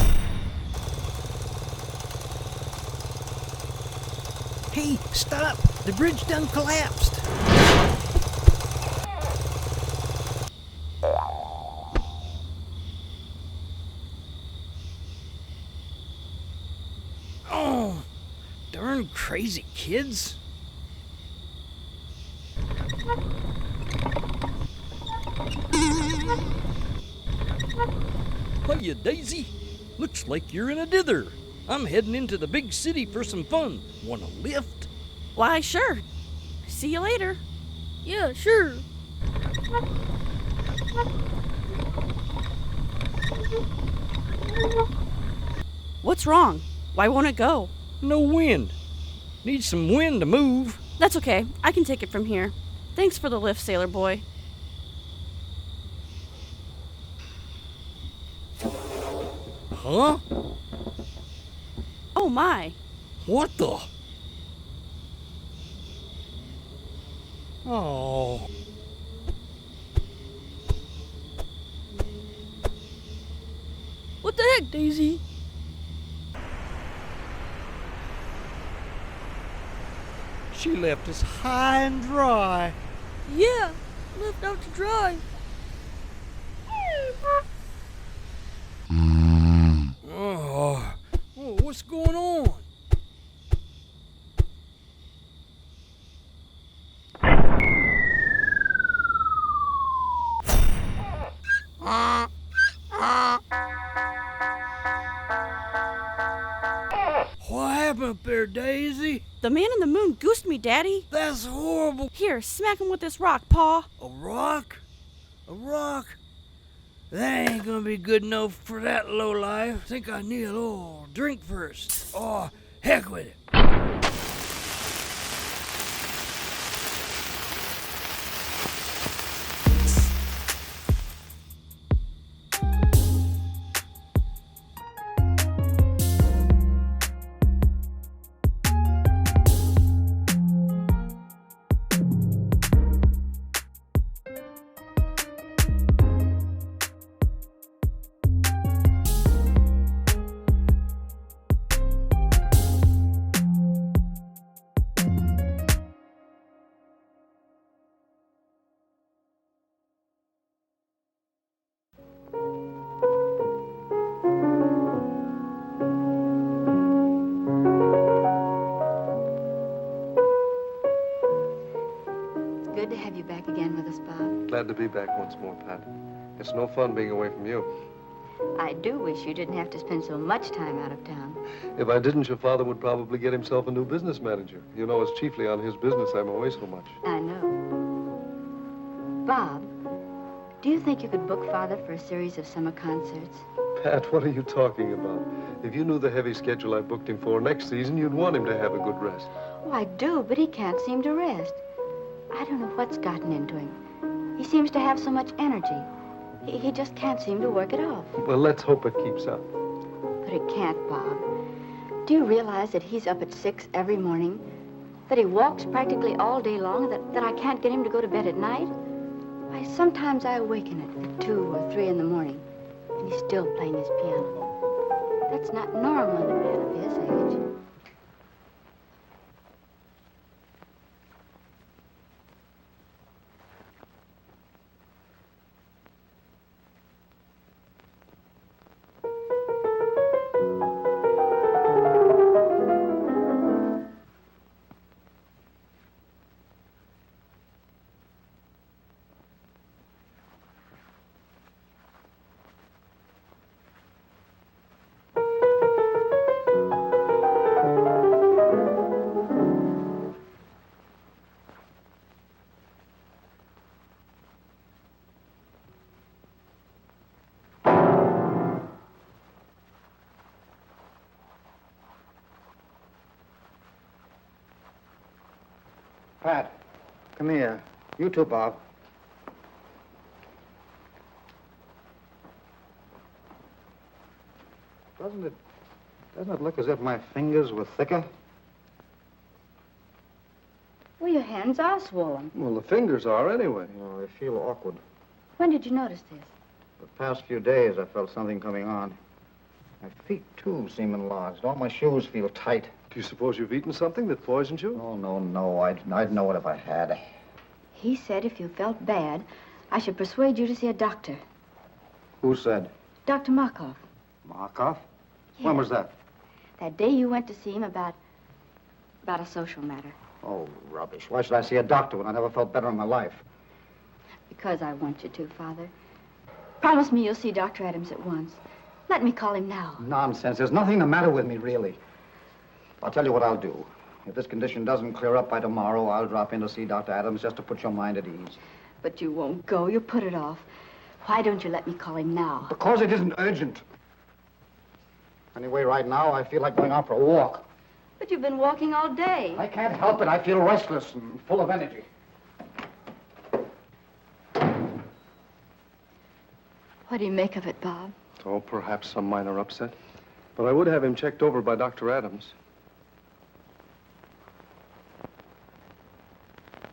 Speaker 19: Hey, stop! The bridge done collapsed. Oh, darn crazy kids. Hiya, Daisy. Looks like you're in a dither. I'm heading into the big city for some fun. Want a lift?
Speaker 16: Why, sure. See you later.
Speaker 14: Yeah, sure.
Speaker 16: What's wrong? Why won't it go?
Speaker 19: No wind. Need some wind to move.
Speaker 16: That's okay. I can take it from here. Thanks for the lift, sailor boy.
Speaker 19: Huh?
Speaker 16: Oh my.
Speaker 19: What the? Oh.
Speaker 14: What the heck, Daisy?
Speaker 19: She left us high and dry.
Speaker 14: Yeah, left out to dry.
Speaker 19: Oh, what's going on? What happened up there, Daisy?
Speaker 16: The man in the moon goosed me, Daddy.
Speaker 19: That's horrible.
Speaker 16: Here, smack him with this rock, Pa.
Speaker 19: A rock? A rock? That ain't gonna be good enough for that lowlife. Think I need a little drink first. Oh, heck with it.
Speaker 20: Good to have you back again with us, Bob.
Speaker 21: Glad to be back once more, Pat. It's no fun being away from you.
Speaker 20: I do wish you didn't have to spend so much time out of town.
Speaker 21: If I didn't, your father would probably get himself a new business manager. You know, it's chiefly on his business I'm away so much.
Speaker 20: I know. Bob, do you think you could book Father for a series of summer concerts?
Speaker 21: Pat, what are you talking about? If you knew the heavy schedule I booked him for next season, you'd want him to have a good rest.
Speaker 20: Oh, I do, but he can't seem to rest. I don't know what's gotten into him. He seems to have so much energy. He just can't seem to work it off.
Speaker 21: Well, let's hope it keeps up.
Speaker 20: But it can't, Bob. Do you realize that he's up at 6 every morning? That he walks practically all day long? That I can't get him to go to bed at night? Sometimes I awaken at 2 or 3 in the morning, and he's still playing his piano. That's not normal in a man of his age.
Speaker 2: Pat, come here. You too, Bob. Doesn't it look as if my fingers were thicker?
Speaker 20: Well, your hands are swollen.
Speaker 21: Well, the fingers are anyway.
Speaker 2: Oh, I feel awkward.
Speaker 20: When did you notice this?
Speaker 2: The past few days, I felt something coming on. My feet, too, seem enlarged. All my shoes feel tight.
Speaker 21: Do you suppose you've eaten something that poisoned you?
Speaker 2: Oh, no. I'd know it if I had.
Speaker 20: He said if you felt bad, I should persuade you to see a doctor.
Speaker 2: Who said?
Speaker 20: Dr. Markov.
Speaker 2: Markov? When was that?
Speaker 20: That day you went to see him about a social matter.
Speaker 2: Oh, rubbish. Why should I see a doctor when I never felt better in my life?
Speaker 20: Because I want you to, Father. Promise me you'll see Dr. Adams at once. Let me call him now.
Speaker 2: Nonsense. There's nothing the matter with me, really. I'll tell you what I'll do. If this condition doesn't clear up by tomorrow, I'll drop in to see Dr. Adams just to put your mind at ease.
Speaker 20: But you won't go. You'll put it off. Why don't you let me call him now?
Speaker 2: Because it isn't urgent. Anyway, right now, I feel like going out for a walk.
Speaker 20: But you've been walking all day.
Speaker 2: I can't help it. I feel restless and full of energy.
Speaker 20: What do you make of it, Bob?
Speaker 21: Oh, perhaps some minor upset. But I would have him checked over by Dr. Adams.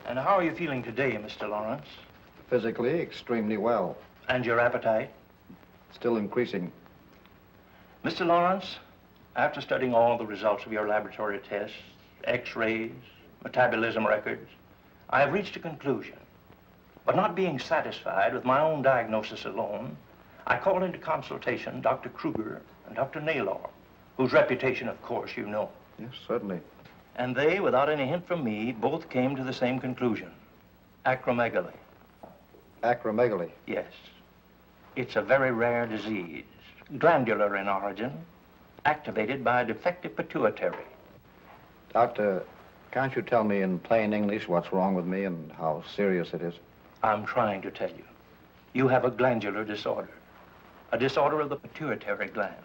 Speaker 12: And how are you feeling today, Mr. Lawrence?
Speaker 2: Physically, extremely well.
Speaker 12: And your appetite?
Speaker 2: Still increasing.
Speaker 12: Mr. Lawrence, after studying all the results of your laboratory tests, x-rays, metabolism records, I have reached a conclusion. But not being satisfied with my own diagnosis alone, I called into consultation Dr. Kruger and Dr. Naylor, whose reputation, of course, you know.
Speaker 2: Yes, certainly.
Speaker 12: And they, without any hint from me, both came to the same conclusion. Acromegaly.
Speaker 2: Acromegaly?
Speaker 12: Yes. It's a very rare disease, glandular in origin, activated by a defective pituitary.
Speaker 2: Doctor, can't you tell me in plain English what's wrong with me and how serious it is?
Speaker 12: I'm trying to tell you. You have a glandular disorder, a disorder of the pituitary gland.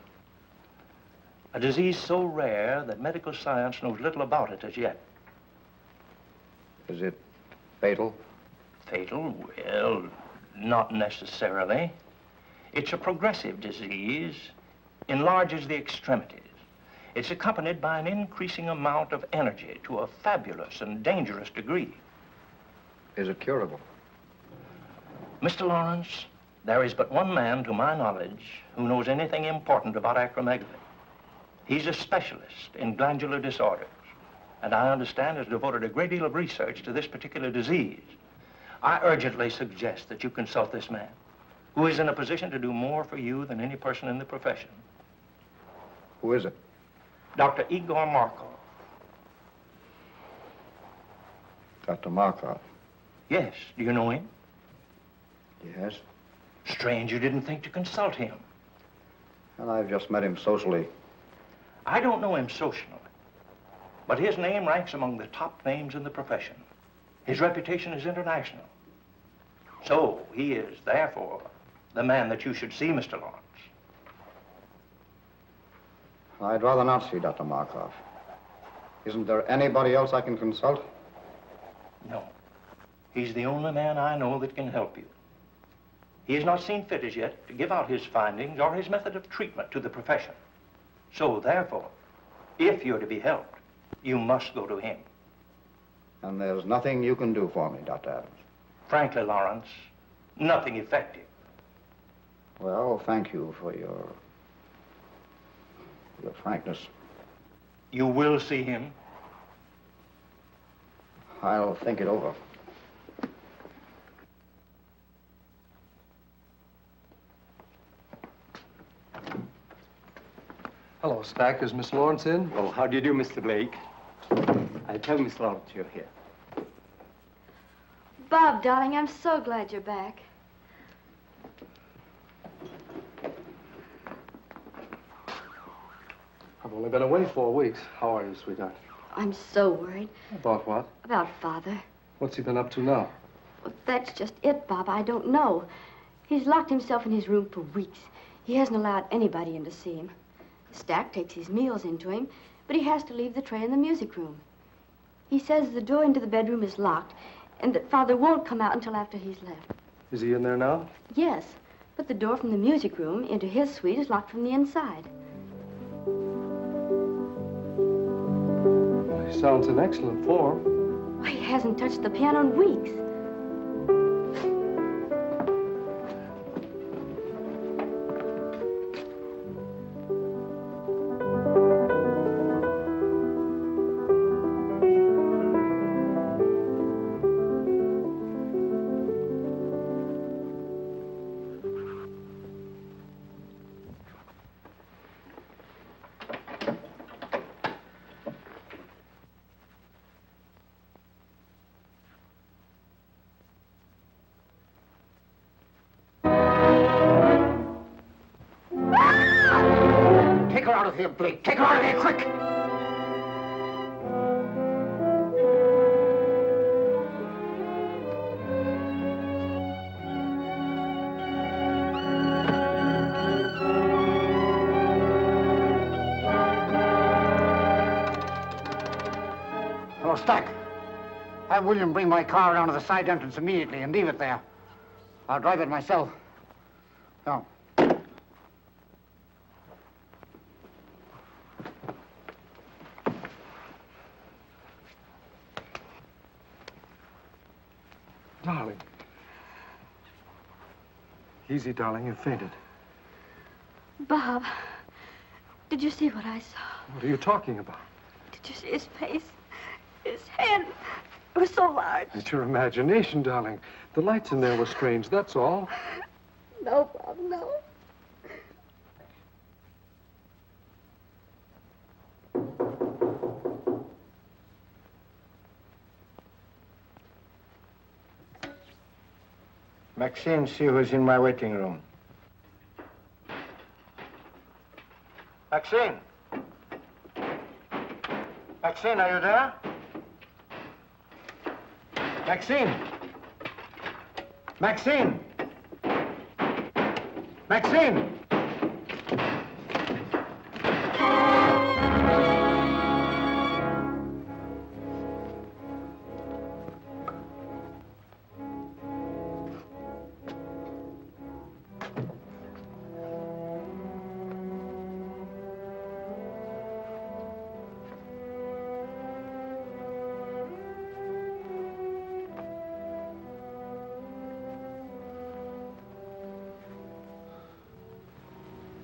Speaker 12: A disease so rare that medical science knows little about it as yet.
Speaker 2: Is it fatal?
Speaker 12: Fatal? Well, not necessarily. It's a progressive disease, enlarges the extremities. It's accompanied by an increasing amount of energy to a fabulous and dangerous degree.
Speaker 2: Is it curable?
Speaker 12: Mr. Lawrence, there is but one man, to my knowledge, who knows anything important about acromegaly. He's a specialist in glandular disorders, and I understand has devoted a great deal of research to this particular disease. I urgently suggest that you consult this man, who is in a position to do more for you than any person in the profession.
Speaker 2: Who is it?
Speaker 12: Dr. Igor Markov.
Speaker 2: Dr. Markov?
Speaker 12: Yes. Do you know him?
Speaker 2: Yes.
Speaker 12: Strange you didn't think to consult him.
Speaker 2: Well, I've just met him socially.
Speaker 12: I don't know him socially, but his name ranks among the top names in the profession. His reputation is international. So he is, therefore, the man that you should see, Mr. Lawrence.
Speaker 2: I'd rather not see Dr. Markov. Isn't there anybody else I can consult?
Speaker 12: No. He's the only man I know that can help you. He has not seen fit as yet to give out his findings or his method of treatment to the profession. So, therefore, if you're to be helped, you must go to him.
Speaker 2: And there's nothing you can do for me, Dr. Adams?
Speaker 12: Frankly, Lawrence, nothing effective.
Speaker 2: Well, thank you for your frankness.
Speaker 12: You will see him?
Speaker 2: I'll think it over.
Speaker 21: Hello, Stack. Is Miss Lawrence in?
Speaker 15: Oh, how do you do, Mr. Blake? I'll tell Miss Lawrence you're here.
Speaker 20: Bob, darling, I'm so glad you're back.
Speaker 21: I've only been away 4 weeks. How are you, sweetheart?
Speaker 20: I'm so worried.
Speaker 21: About what?
Speaker 20: About Father.
Speaker 21: What's he been up to now?
Speaker 20: Well, that's just it, Bob. I don't know. He's locked himself in his room for weeks. He hasn't allowed anybody in to see him. Stack takes his meals into him, but he has to leave the tray in the music room. He says the door into the bedroom is locked and that Father won't come out until after he's left.
Speaker 21: Is he in there now?
Speaker 20: Yes, but the door from the music room into his suite is locked from the inside.
Speaker 21: He sounds in excellent form.
Speaker 20: Why, he hasn't touched the piano in weeks.
Speaker 2: Take her out of here, Blake. Take her out of here, quick! Hello, Stack. Have William bring my car around to the side entrance immediately and leave it there. I'll drive it myself. Now.
Speaker 21: Darling. Easy, darling. You fainted.
Speaker 20: Bob, did you see what I saw?
Speaker 21: What are you talking about?
Speaker 20: Did you see his face? His head. It was so large.
Speaker 21: It's your imagination, darling. The lights in there were strange, that's all.
Speaker 20: No, Bob, no.
Speaker 4: Maxine, see who's in my waiting room. Maxine! Maxine, are you there? Maxine! Maxine! Maxine!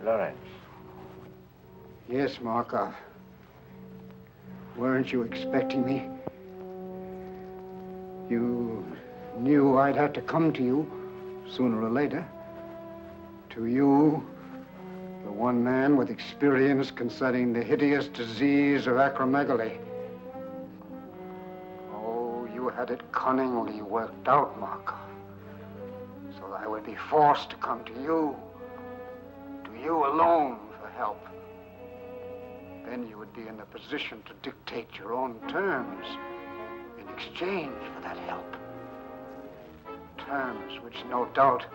Speaker 4: Lawrence.
Speaker 2: Yes, Markov. Weren't you expecting me? You knew I'd have to come to you sooner or later. To you, the one man with experience concerning the hideous disease of acromegaly. Oh, you had it cunningly worked out, Markov. So that I would be forced to come to you alone for help. Then you would be in the position to dictate your own terms in exchange for that help. Terms which no doubt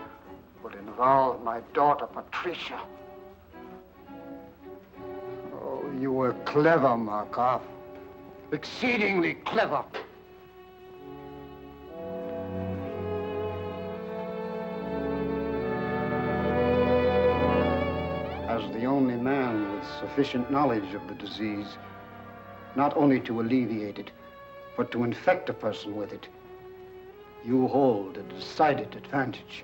Speaker 2: would involve my daughter, Patricia. Oh, you were clever, Markov. Exceedingly clever. As the only man with sufficient knowledge of the disease, not only to alleviate it, but to infect a person with it, you hold a decided advantage.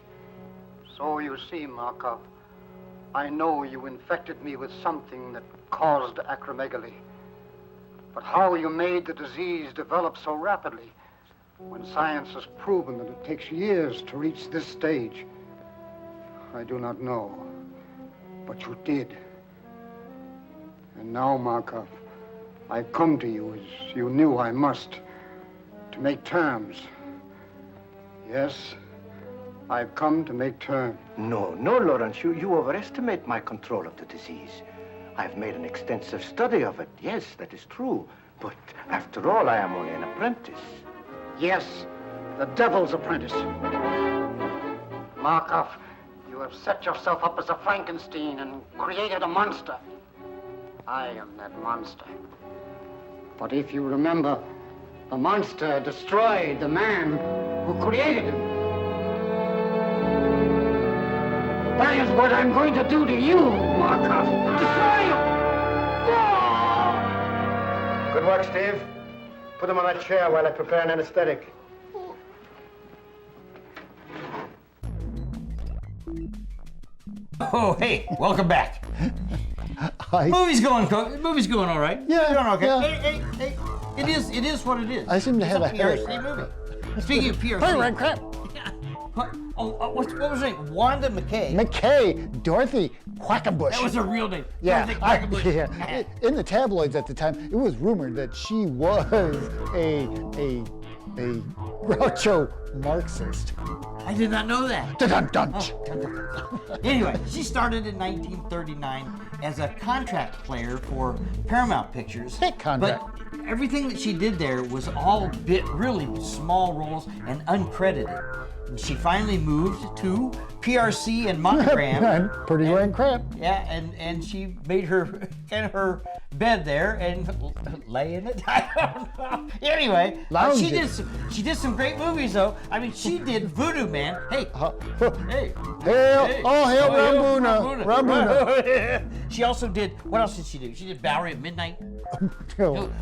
Speaker 2: So you see, Markov, I know you infected me with something that caused acromegaly. But how you made the disease develop so rapidly, when science has proven that it takes years to reach this stage, I do not know. But you did. And now, Markov, I come to you as you knew I must, to make terms. Yes, I've come to make terms.
Speaker 4: No, Lawrence, you overestimate my control of the disease. I've made an extensive study of it. Yes, that is true. But after all, I am only an apprentice.
Speaker 2: Yes, the devil's apprentice. Markov, you have set yourself up as a Frankenstein and created a monster. I am that monster. But if you remember, The monster destroyed the man who created him. That is what I'm going to do to you, Markov. Destroy you!
Speaker 7: Good work, Steve. Put him on that chair while I prepare an anesthetic.
Speaker 1: Oh, hey, welcome back. Movie's going all right.
Speaker 13: Yeah,
Speaker 1: Going okay.
Speaker 13: yeah.
Speaker 1: Hey. It is what it is.
Speaker 13: I seem to
Speaker 1: It's
Speaker 13: have a
Speaker 1: PRC
Speaker 13: headache.
Speaker 1: movie. Speaking of PRC.
Speaker 13: Hey, Red Crap.
Speaker 1: What was her name? Wanda McKay.
Speaker 13: McKay, Dorothy Quackenbush.
Speaker 1: That was her real name.
Speaker 13: Yeah,
Speaker 1: Dorothy Quackenbush.
Speaker 13: yeah. In the tabloids at the time, it was rumored that she was a Groucho Marxist.
Speaker 1: I did not know that.
Speaker 13: Dun-dun-dun.
Speaker 1: Anyway, she started in 1939 as a contract player for Paramount Pictures.
Speaker 13: Hit contract.
Speaker 1: But everything that she did there was all really small roles and uncredited. And she finally moved to PRC and Monogram.
Speaker 13: And Pretty Red Crap.
Speaker 1: Yeah, and she made her kind of her bed there and lay in it. I don't know. Anyway, she did some great movies though. I mean, she did Voodoo Man. Hey, hey,
Speaker 13: hail Rambuna. Rambuna.
Speaker 1: She also did. What else did she do? She did Bowery at Midnight,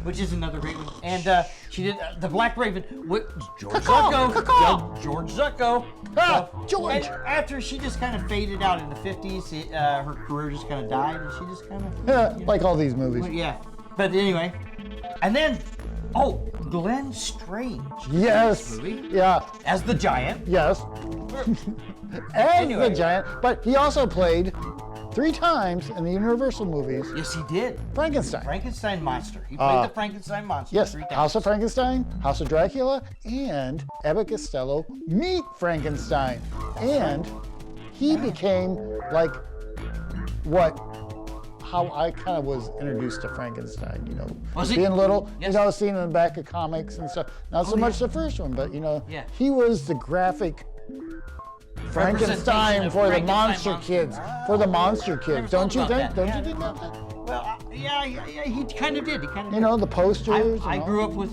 Speaker 1: which is another great one. And she did The Black Raven with George Zucco. George Zucco.
Speaker 13: George.
Speaker 1: And after she just kind of faded out in the 50s, her career just kind of died, and she just kind of
Speaker 13: Like all these movies.
Speaker 1: yeah. But anyway, and then Glenn Strange.
Speaker 13: Yes.
Speaker 1: In this movie,
Speaker 13: Yeah.
Speaker 1: as the Giant.
Speaker 13: Yes. As the Giant, but he also played 3 times in the Universal movies.
Speaker 1: Yes, he did.
Speaker 13: Frankenstein.
Speaker 1: Frankenstein monster. He played the Frankenstein monster.
Speaker 13: Yes,
Speaker 1: 3 times.
Speaker 13: House of Frankenstein, House of Dracula, and Abbott Costello Meet Frankenstein. And he became like how I kind of was introduced to Frankenstein, you know.
Speaker 1: Was he?
Speaker 13: Being little,
Speaker 1: Yes.
Speaker 13: you know, seeing in the back of comics and stuff. Not so much the first one, but you know, he was the graphic Frankenstein for the monster kids. For the monster kids, don't you think? Don't you think about that?
Speaker 1: Well, yeah, he kind of did. He kind of.
Speaker 13: You know, the posters.
Speaker 1: I grew up with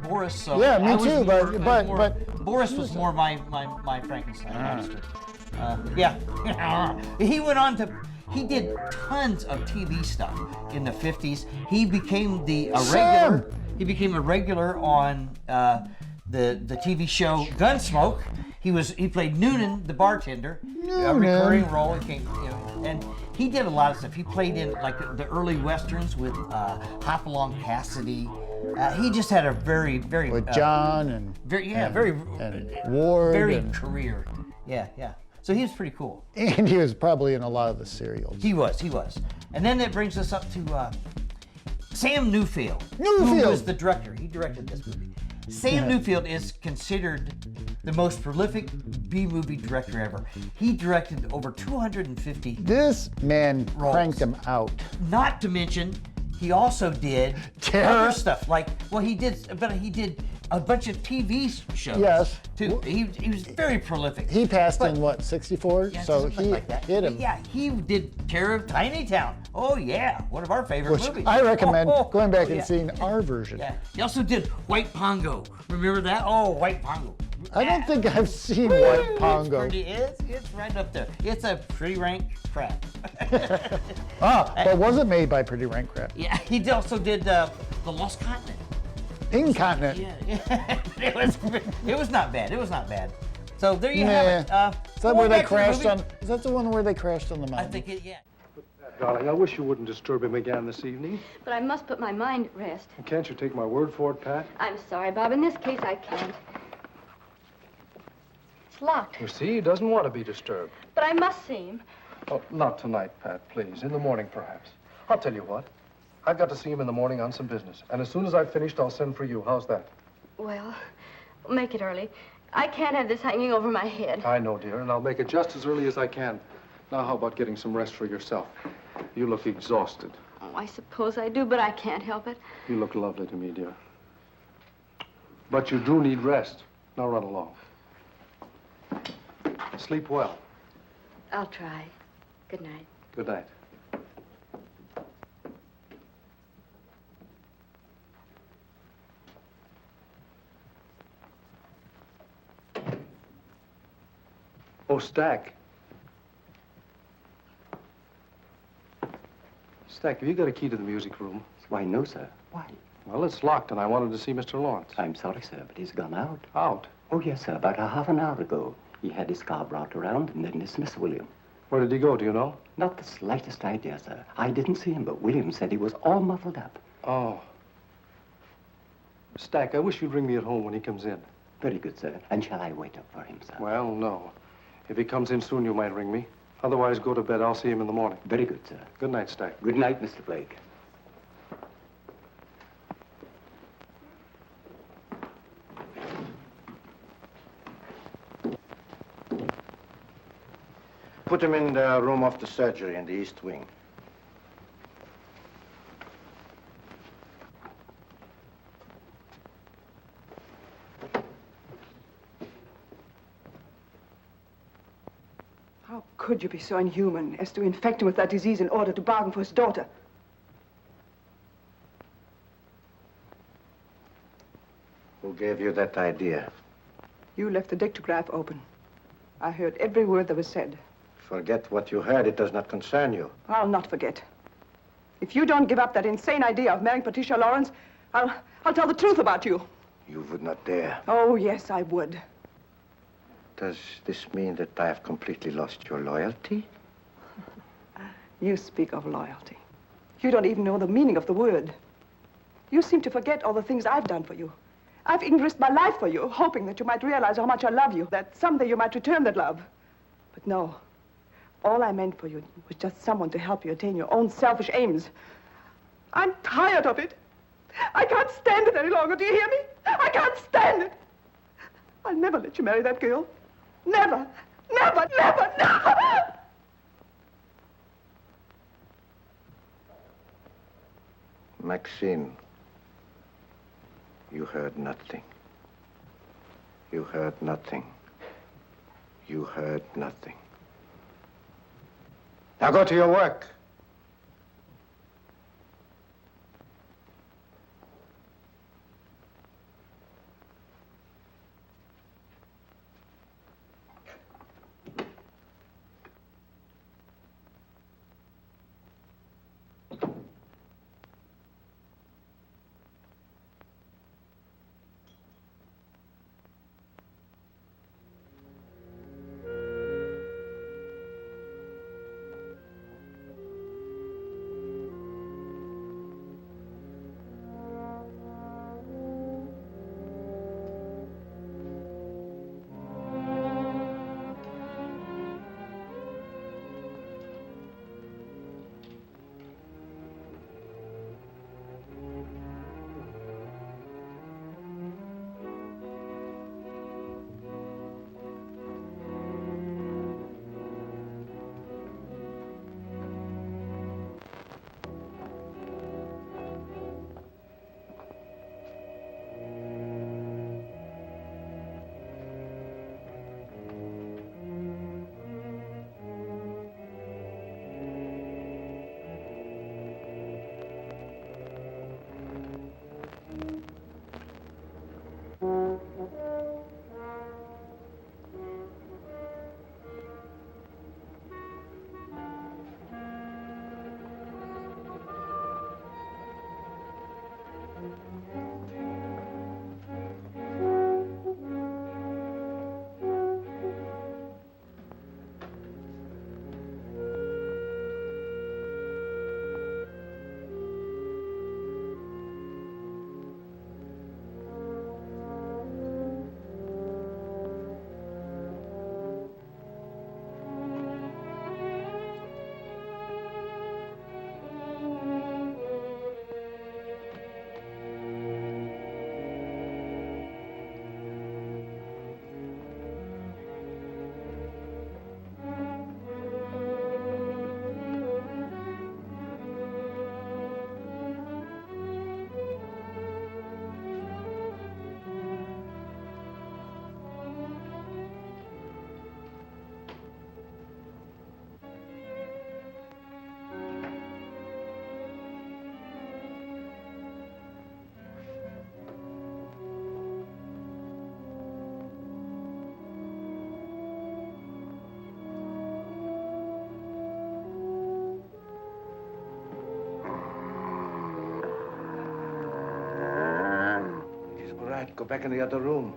Speaker 1: Boris, so
Speaker 13: yeah, me
Speaker 1: I was
Speaker 13: too.
Speaker 1: more-
Speaker 13: But
Speaker 1: Boris was more my Frankenstein monster. Yeah, he went on to. He did tons of TV stuff in the 50s. He became a regular. He became a regular on the TV show Gunsmoke. He played Noonan, the bartender, a recurring role. And he did a lot of stuff. He played in like the early westerns with Hopalong Cassidy. He just had a very
Speaker 13: with John and Ward
Speaker 1: varied career. Yeah. So he was pretty cool.
Speaker 13: And he was probably in a lot of the serials.
Speaker 1: He was. And then that brings us up to Sam Newfield.
Speaker 13: Newfield!
Speaker 1: Who was the director. He directed this movie. Sam Newfield is considered the most prolific B-movie director ever. He directed over 250
Speaker 13: This man
Speaker 1: roles.
Speaker 13: cranked them out.
Speaker 1: Not to mention, he also did other stuff. He did a bunch of TV shows.
Speaker 13: Yes.
Speaker 1: Too. He was very prolific.
Speaker 13: He passed in what, 64?
Speaker 1: Yeah,
Speaker 13: so
Speaker 1: something
Speaker 13: he
Speaker 1: like that.
Speaker 13: hit him.
Speaker 1: Yeah, he did Terror of Tiny Town. Oh yeah, one of our favorite
Speaker 13: Which
Speaker 1: movies.
Speaker 13: I recommend going back and
Speaker 1: yeah.
Speaker 13: seeing our version.
Speaker 1: Yeah. He also did White Pongo. Remember that? Oh, White Pongo.
Speaker 13: I don't think I've seen White Pongo.
Speaker 1: It's right up there. It's a pretty rank crap.
Speaker 13: But was it made by Pretty Rank Crap?
Speaker 1: Yeah, he also did The Lost Continent.
Speaker 13: Incontinent.
Speaker 1: Yeah. It was not bad. It was not bad. So there you have it.
Speaker 13: Is that where they crashed on? Is that the one where they crashed on the mountain?
Speaker 1: I think it. Yeah.
Speaker 21: Darling, I wish you wouldn't disturb him again this evening.
Speaker 5: But I must put my mind at rest.
Speaker 21: Can't you take my word for it, Pat?
Speaker 5: I'm sorry, Bob. In this case, I can't. It's locked.
Speaker 3: You see, he doesn't want to be disturbed.
Speaker 5: But I must see him.
Speaker 3: Oh, not tonight, Pat, please. In the morning, perhaps. I'll tell you what. I've got to see him in the morning on some business. And as soon as I've finished, I'll send for you. How's that?
Speaker 5: Well, make it early. I can't have this hanging over my head.
Speaker 3: I know, dear, and I'll make it just as early as I can. Now, how about getting some rest for yourself? You look exhausted.
Speaker 5: Oh, I suppose I do, but I can't help it.
Speaker 3: You look lovely to me, dear. But you do need rest. Now run along. Sleep well.
Speaker 5: I'll try. Good night.
Speaker 3: Good night.
Speaker 21: Oh, Stack. Stack, have you got a key to the music room?
Speaker 15: Why, no, sir. Why?
Speaker 21: Well, it's locked, and I wanted to see Mr. Lawrence.
Speaker 15: I'm sorry, sir, but he's gone out.
Speaker 21: Out?
Speaker 15: Oh, yes, sir. About a half an hour ago. He had his car brought around and then dismissed William.
Speaker 21: Where did he go, do you know?
Speaker 15: Not the slightest idea, sir. I didn't see him, but William said he was all muffled up.
Speaker 21: Oh. Stack, I wish you'd ring me at home when he comes in.
Speaker 15: Very good, sir. And shall I wait up for him, sir?
Speaker 21: Well, no. If he comes in soon, you might ring me. Otherwise, go to bed. I'll see him in the morning.
Speaker 15: Very good, sir.
Speaker 21: Good night, Stack.
Speaker 15: Good night, Mr. Blake.
Speaker 4: Put him in the room of the surgery in the East Wing.
Speaker 6: How could you be so inhuman as to infect him with that disease in order to bargain for his daughter?
Speaker 4: Who gave you that idea?
Speaker 6: You left the dictograph open. I heard every word that was said.
Speaker 4: Forget what you heard. It does not concern you.
Speaker 6: I'll not forget. If you don't give up that insane idea of marrying Patricia Lawrence, I'll tell the truth about you.
Speaker 4: You would not dare.
Speaker 6: Oh, yes, I would.
Speaker 4: Does this mean that I have completely lost your loyalty?
Speaker 6: You speak of loyalty. You don't even know the meaning of the word. You seem to forget all the things I've done for you. I've even risked my life for you, hoping that you might realize how much I love you, that someday you might return that love. But no. All I meant for you was just someone to help you attain your own selfish aims. I'm tired of it. I can't stand it any longer. Do you hear me? I can't stand it. I'll never let you marry that girl. Never, never, never, never!
Speaker 4: Maxine, you heard nothing. You heard nothing. You heard nothing. Now go to your work. Go back in the other room.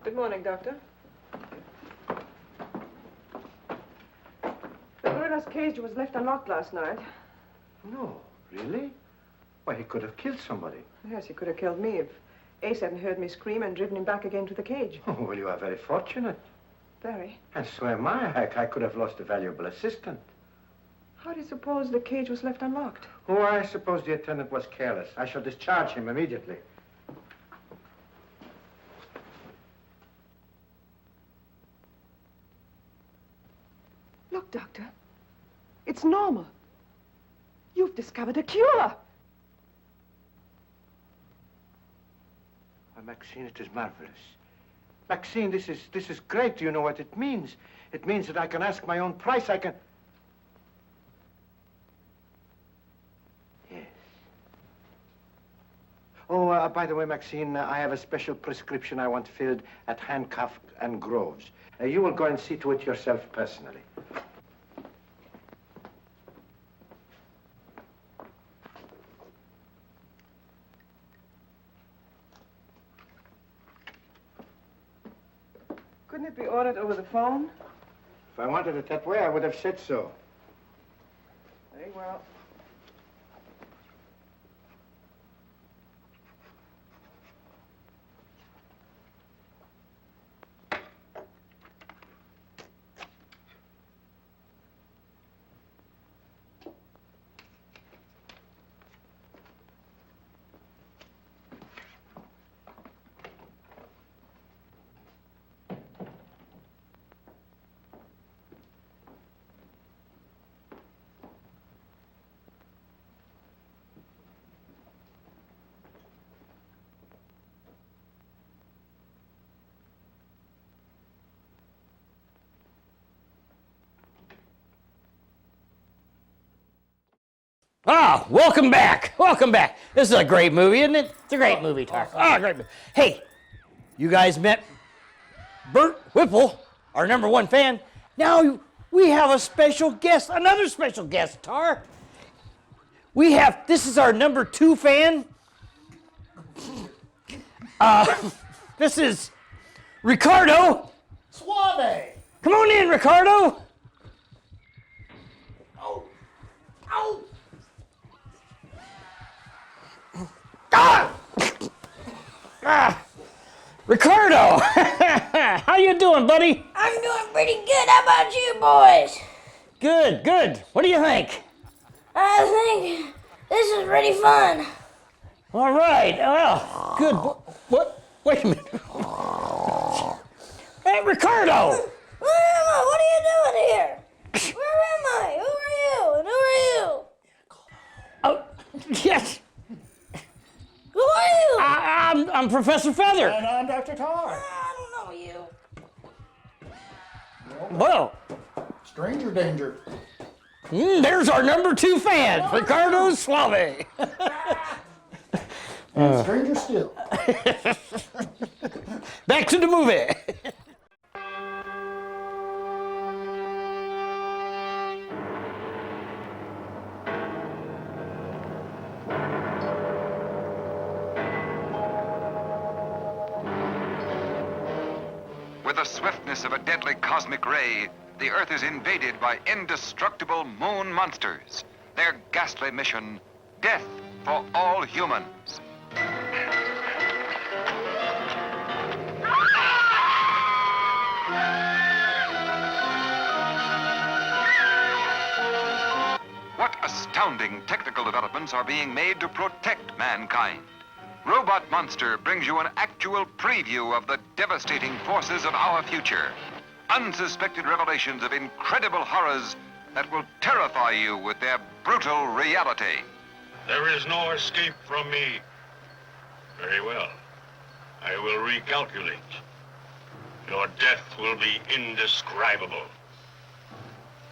Speaker 6: Good morning, Doctor. The gorilla's cage was left unlocked last night.
Speaker 4: No, really? Why, he could have killed somebody.
Speaker 6: Yes, he could have killed me Ace hadn't heard me scream and driven him back again to the cage.
Speaker 4: Oh, well, you are very fortunate.
Speaker 6: Very.
Speaker 4: And so am I. I could have lost a valuable assistant.
Speaker 6: How do you suppose the cage was left unlocked?
Speaker 4: Oh, I suppose the attendant was careless. I shall discharge him immediately.
Speaker 6: Look, Doctor. It's normal. You've discovered a cure.
Speaker 4: Why, Maxine, it is marvelous. Maxine, this is great. Do you know what it means? It means that I can ask my own price. I can... Yes. Oh, by the way, Maxine, I have a special prescription I want filled at Hancock and Groves. You will go and see to it yourself personally.
Speaker 6: Couldn't it be ordered over the phone?
Speaker 4: If I wanted it that way, I would have said so.
Speaker 6: Very well.
Speaker 1: Ah, welcome back. Welcome back. This is a great movie, isn't it? It's a great movie, Tarr. Ah, great movie. Hey, you guys met Bert Whipple, our #1 fan. Now we have a special guest, another special guest, Tarr. This is our #2 fan. This is Ricardo.
Speaker 13: Suave.
Speaker 1: Come on in, Ricardo.
Speaker 13: Oh. Ow.
Speaker 1: Ricardo, how you doing, buddy?
Speaker 8: I'm doing pretty good. How about you boys?
Speaker 1: Good, good. What do you think?
Speaker 8: I think this is pretty fun.
Speaker 1: All right. Well, good. What? Wait a minute. Hey, Ricardo.
Speaker 8: Where am I? What are you doing here? Where am I? Who are you? And who are you?
Speaker 1: Oh, yes.
Speaker 8: Who are you?
Speaker 1: I'm Professor Fether.
Speaker 13: And I'm Dr. Tarr.
Speaker 8: I don't know you.
Speaker 1: Well,
Speaker 13: stranger danger.
Speaker 1: There's our #2 fan, Ricardo Suave.
Speaker 13: And stranger still.
Speaker 1: Back to the movie.
Speaker 10: With the swiftness of a deadly cosmic ray, the Earth is invaded by indestructible moon monsters. Their ghastly mission, death for all humans. What astounding technical developments are being made to protect mankind? Robot Monster brings you an actual preview of the devastating forces of our future. Unsuspected revelations of incredible horrors that will terrify you with their brutal reality.
Speaker 11: There is no escape from me. Very well. I will recalculate. Your death will be indescribable.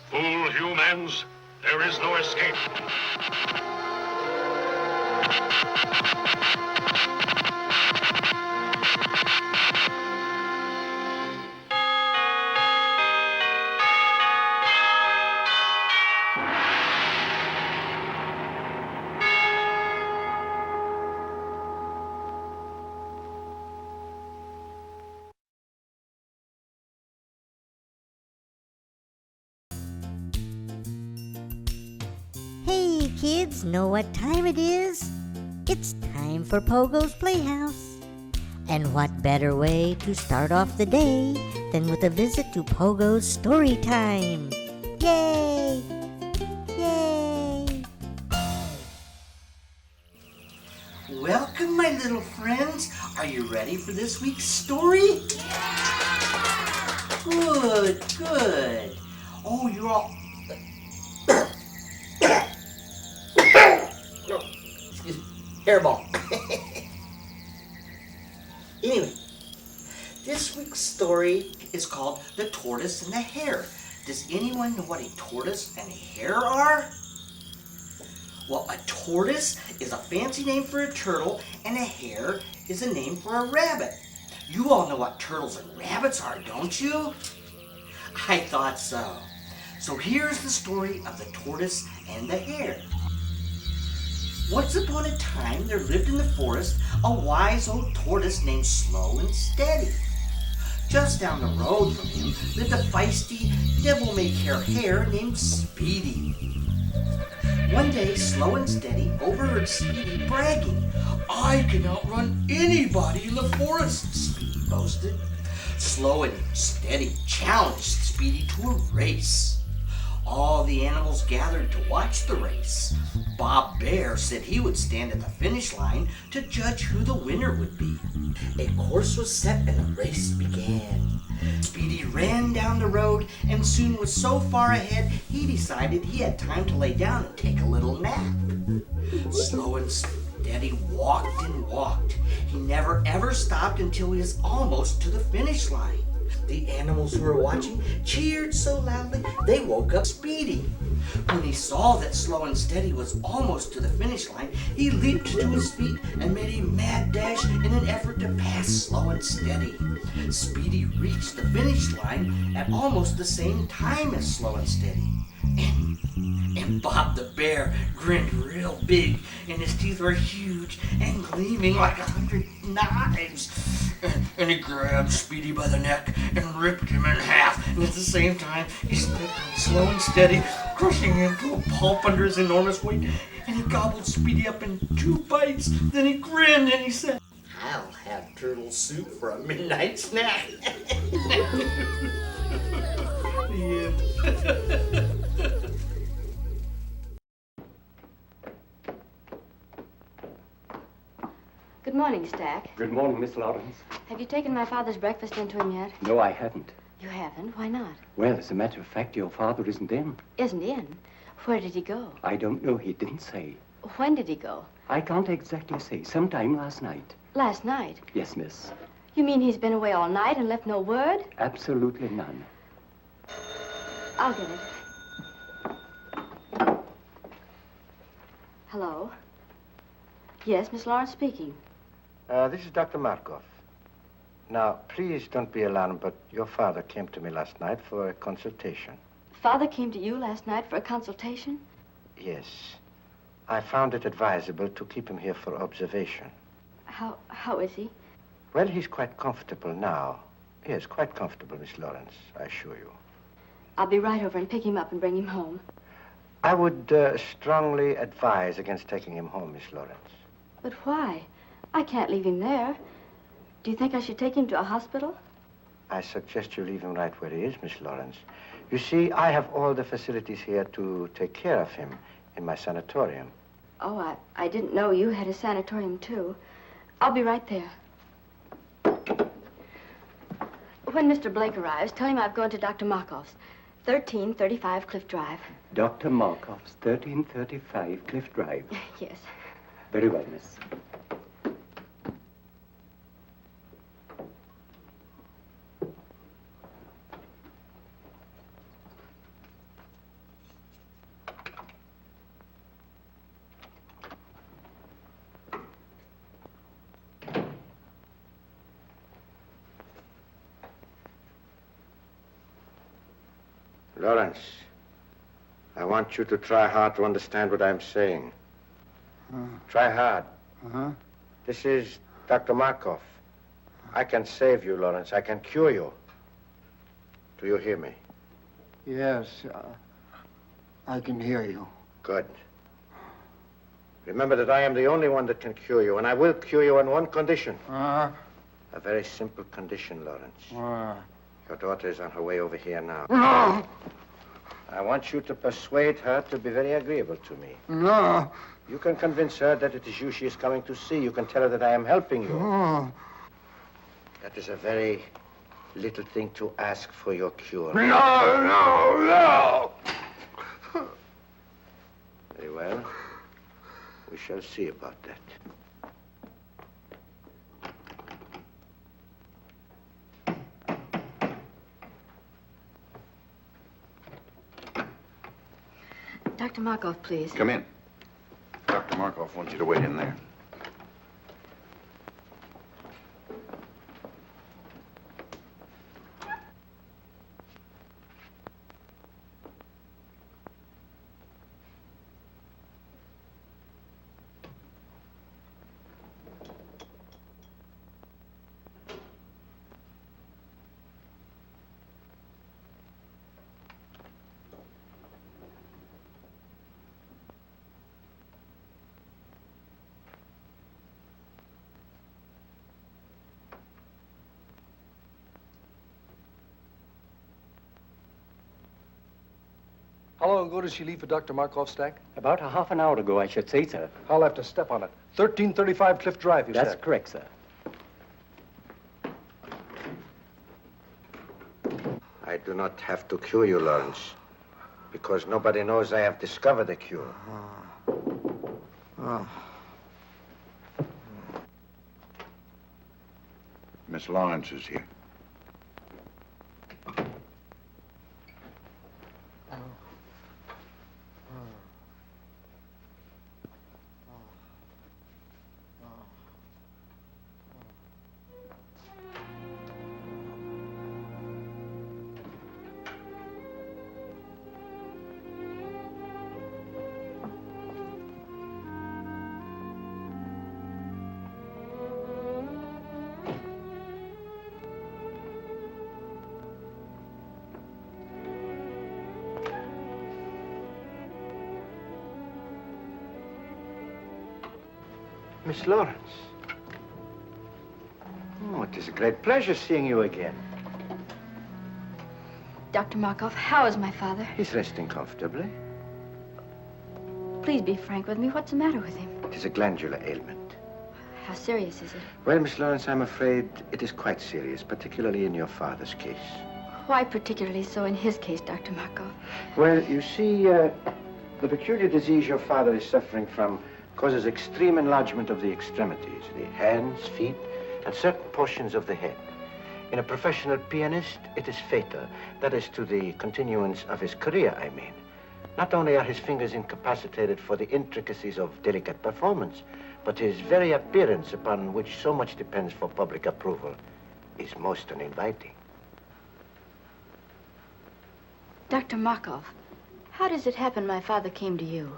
Speaker 11: Fool humans, there is no escape.
Speaker 22: Hey kids, know what time it is? It's time for Pogo's Playhouse.
Speaker 9: And what better way to start off the day than with a visit to Pogo's story time? Yay! Yay!
Speaker 1: Welcome, my little friends. Are you ready for this week's story? Good, good. Oh, you're all... Excuse me, hairball. Anyway, this week's story is called The Tortoise and the Hare. Does anyone know what a tortoise and a hare are? Well, a tortoise is a fancy name for a turtle, and a hare is a name for a rabbit. You all know what turtles and rabbits are, don't you? I thought so. So here's the story of the tortoise and the hare. Once upon a time, there lived in the forest a wise old tortoise named Slow and Steady. Just down the road from him lived a feisty, devil-may-care hare named Speedy. One day, Slow and Steady overheard Speedy bragging. "I can outrun anybody in the forest," Speedy boasted. Slow and Steady challenged Speedy to a race. All the animals gathered to watch the race. Bob Bear said he would stand at the finish line to judge who the winner would be. A course was set and the race began. Speedy ran down the road and soon was so far ahead he decided he had time to lay down and take a little nap. Slow and Steady walked and walked. He never ever stopped until he was almost to the finish line. The animals who were watching cheered so loudly they woke up Speedy. When he saw that Slow and Steady was almost to the finish line, he leaped to his feet and made a mad dash in an effort to pass Slow and Steady. Speedy reached the finish line at almost the same time as Slow and Steady. And Bob the Bear grinned real big, and his teeth were huge and gleaming like 100 knives. And he grabbed Speedy by the neck and ripped him in half. And at the same time, he stepped on Slow and Steady, crushing him to a pulp under his enormous weight. And he gobbled Speedy up in 2 bites. Then he grinned and he said, "I'll have turtle soup for a midnight snack." The end.
Speaker 20: Good morning, Stack.
Speaker 15: Good morning, Miss Lawrence.
Speaker 20: Have you taken my father's breakfast into him yet?
Speaker 15: No, I haven't.
Speaker 20: You haven't? Why not?
Speaker 15: Well, as a matter of fact, your father isn't in.
Speaker 20: Isn't in? Where did he go?
Speaker 15: I don't know. He didn't say.
Speaker 20: When did he go?
Speaker 15: I can't exactly say. Sometime last night.
Speaker 20: Last night?
Speaker 15: Yes, miss.
Speaker 20: You mean he's been away all night and left no word?
Speaker 15: Absolutely none.
Speaker 20: I'll get it. Hello? Yes, Miss Lawrence speaking.
Speaker 4: This is Dr. Markov. Now, please don't be alarmed, but your father came to me last night for a consultation.
Speaker 20: Father came to you last night for a consultation?
Speaker 4: Yes. I found it advisable to keep him here for observation.
Speaker 20: How is he?
Speaker 4: Well, he's quite comfortable now. Yes, quite comfortable, Miss Lawrence, I assure you.
Speaker 20: I'll be right over and pick him up and bring him home.
Speaker 4: I would strongly advise against taking him home, Miss Lawrence.
Speaker 20: But why? I can't leave him there. Do you think I should take him to a hospital?
Speaker 4: I suggest you leave him right where he is, Miss Lawrence. You see, I have all the facilities here to take care of him in my sanatorium.
Speaker 20: Oh, I didn't know you had a sanatorium, too. I'll be right there. When Mr. Blake arrives, tell him I've gone to Dr. Markov's, 1335 Cliff Drive.
Speaker 15: Dr. Markov's, 1335 Cliff Drive.
Speaker 20: Yes.
Speaker 15: Very well, miss.
Speaker 4: Lawrence, I want you to try hard to understand what I'm saying. Try hard. This is Dr. Markov. I can save you, Lawrence. I can cure you. Do you hear me?
Speaker 7: Yes, I can hear you.
Speaker 4: Good. Remember that I am the only one that can cure you, and I will cure you on one condition. A very simple condition, Lawrence. Your daughter is on her way over here now.
Speaker 7: No!
Speaker 4: I want you to persuade her to be very agreeable to me.
Speaker 7: No!
Speaker 4: You can convince her that it is you she is coming to see. You can tell her that I am helping you.
Speaker 7: No!
Speaker 4: That is a very little thing to ask for your cure.
Speaker 7: No!
Speaker 4: Very well. We shall see about that.
Speaker 20: Dr. Markov, please.
Speaker 10: Come in. Dr. Markov wants you to wait in there.
Speaker 21: How long ago did she leave for Dr. Markov's stack?
Speaker 15: About a half an hour ago, I should say, sir.
Speaker 21: I'll have to step on it. 1335 Cliff Drive, you said?
Speaker 15: That's correct, sir.
Speaker 4: I do not have to cure you, Lawrence, because nobody knows I have discovered the cure.
Speaker 10: Miss Lawrence is here.
Speaker 4: Miss Lawrence. Oh, it is a great pleasure seeing you again.
Speaker 20: Dr. Markov, how is my father?
Speaker 4: He's resting comfortably.
Speaker 20: Please be frank with me. What's the matter with him?
Speaker 4: It is a glandular ailment.
Speaker 20: How serious is it?
Speaker 4: Well, Miss Lawrence, I'm afraid it is quite serious, particularly in your father's case.
Speaker 20: Why particularly so in his case, Dr. Markov?
Speaker 4: Well, you see, the peculiar disease your father is suffering from causes extreme enlargement of the extremities, the hands, feet, and certain portions of the head. In a professional pianist, it is fatal. That is to the continuance of his career, I mean. Not only are his fingers incapacitated for the intricacies of delicate performance, but his very appearance, upon which so much depends for public approval, is most uninviting.
Speaker 20: Dr. Markov, how does it happen my father came to you?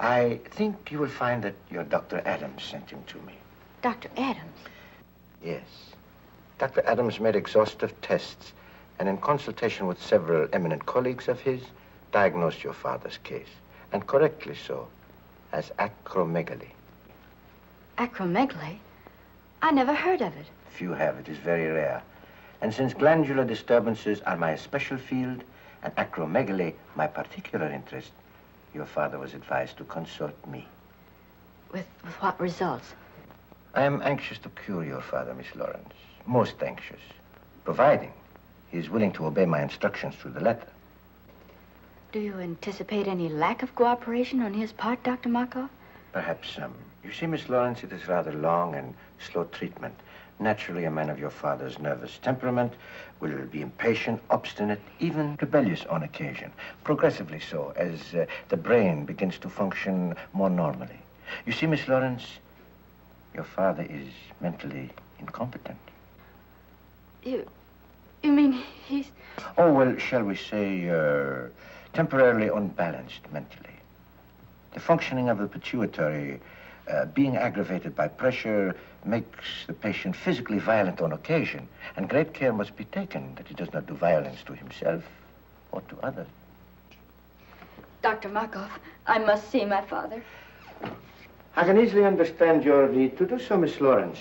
Speaker 4: I think you will find that your Dr. Adams sent him to me.
Speaker 20: Dr. Adams?
Speaker 4: Yes. Dr. Adams made exhaustive tests and in consultation with several eminent colleagues of his, diagnosed your father's case, and correctly so, as acromegaly.
Speaker 20: Acromegaly? I never heard of it.
Speaker 4: Few have. It is very rare. And since glandular disturbances are my special field and acromegaly my particular interest, your father was advised to consult me.
Speaker 20: With what results?
Speaker 4: I am anxious to cure your father, Miss Lawrence. Most anxious, providing he is willing to obey my instructions to the letter.
Speaker 20: Do you anticipate any lack of cooperation on his part, Dr. Markov?
Speaker 4: Perhaps some. You see, Miss Lawrence, it is rather long and slow treatment. Naturally, a man of your father's nervous temperament will be impatient, obstinate, even rebellious on occasion. Progressively so, as the brain begins to function more normally. You see, Miss Lawrence, your father is mentally incompetent.
Speaker 20: You mean he's...
Speaker 4: Oh, well, shall we say, temporarily unbalanced mentally. The functioning of the pituitary, being aggravated by pressure, makes the patient physically violent on occasion, and great care must be taken that he does not do violence to himself or to others.
Speaker 20: Dr. Markov, I must see my father.
Speaker 4: I can easily understand your need to do so, Miss Lawrence.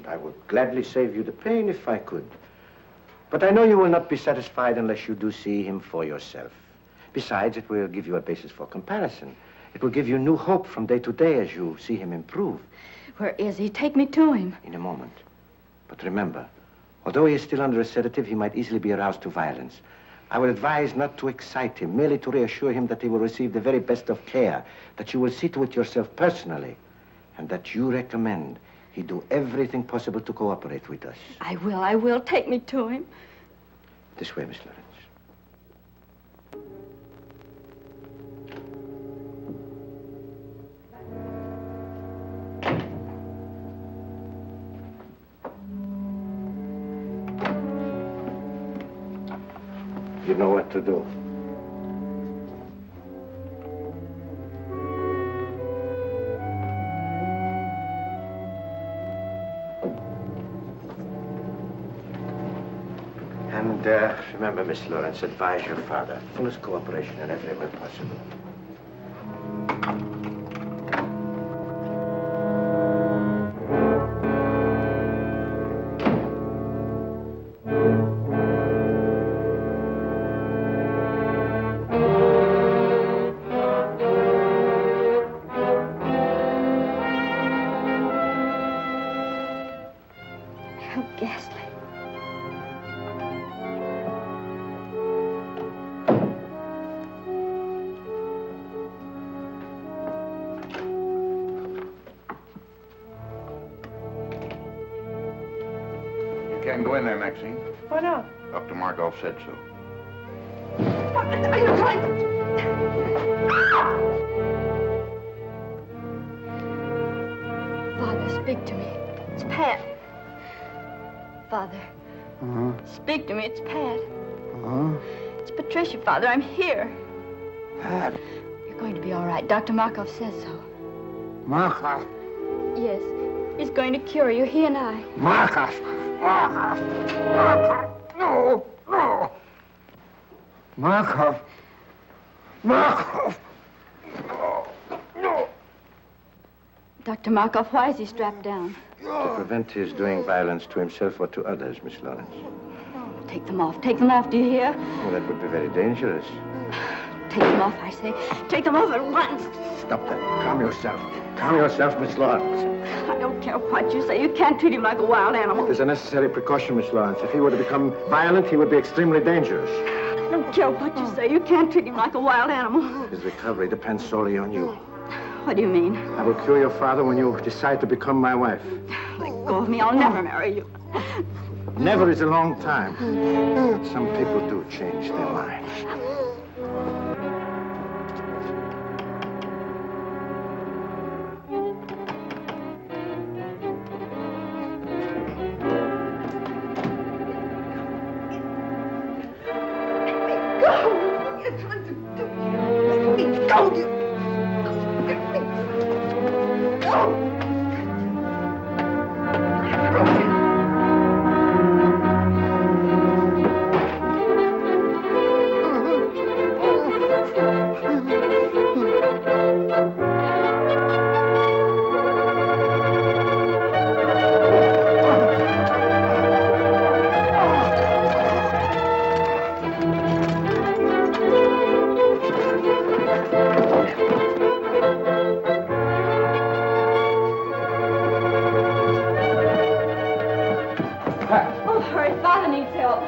Speaker 4: I would gladly save you the pain if I could. But I know you will not be satisfied unless you do see him for yourself. Besides, it will give you a basis for comparison. It will give you new hope from day to day as you see him improve.
Speaker 5: Where is he? Take me to him.
Speaker 4: In a moment. But remember, although he is still under a sedative, he might easily be aroused to violence. I would advise not to excite him, merely to reassure him that he will receive the very best of care, that you will see to it yourself personally, and that you recommend he do everything possible to cooperate with us.
Speaker 5: I will. Take me to him.
Speaker 4: This way, Miss Lawrence. You know what to do. And remember, Miss Lawrence, advise your father. Fullest cooperation in every way possible.
Speaker 5: How ghastly.
Speaker 17: You can't go in there, Maxine.
Speaker 6: Why not?
Speaker 17: Dr. Markov said so.
Speaker 6: What are you trying to...
Speaker 5: Father, speak to me. It's Pat. Father, speak to me. It's Pat. It's Patricia, Father. I'm here.
Speaker 7: Pat.
Speaker 5: You're going to be all right. Dr. Markov says so.
Speaker 7: Markov.
Speaker 5: Yes. He's going to cure you, he and I.
Speaker 7: Markov. Markov. Markov. No. No. Markov. Markov. No. No.
Speaker 5: Dr. Markov, why is he strapped down?
Speaker 4: To prevent his doing violence to himself or to others, Miss Lawrence.
Speaker 5: Take them off. Take them off, do you hear?
Speaker 4: Well, that would be very dangerous.
Speaker 5: Take them off, I say. Take them off at once.
Speaker 4: Stop that. Calm yourself. Calm yourself, Miss Lawrence.
Speaker 5: I don't care what you say. You can't treat him like a wild animal.
Speaker 4: It is a necessary precaution, Miss Lawrence. If he were to become violent, he would be extremely dangerous.
Speaker 5: I don't care what you say. You can't treat him like a wild animal.
Speaker 4: His recovery depends solely on you.
Speaker 5: What do you mean?
Speaker 4: I will cure your father when you decide to become my wife.
Speaker 5: Let go of me. I'll never marry you.
Speaker 4: Never is a long time. But some people do change their minds.
Speaker 5: Oh, hurry. Father needs help.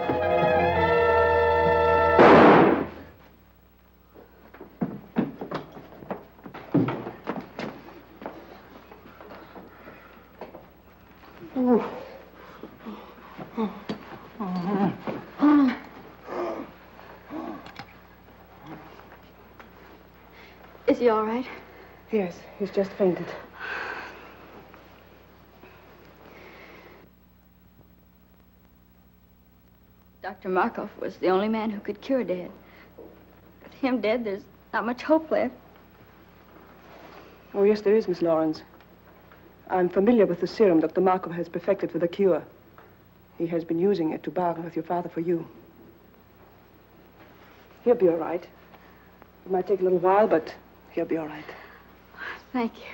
Speaker 5: Is he all right?
Speaker 6: Yes, he's just fainted.
Speaker 5: Dr. Markov was the only man who could cure Dad. With him dead, there's not much hope left.
Speaker 6: Oh, yes, there is, Miss Lawrence. I'm familiar with the serum Dr. Markov has perfected for the cure. He has been using it to bargain with your father for you. He'll be all right. It might take a little while, but he'll be all right.
Speaker 5: Thank you.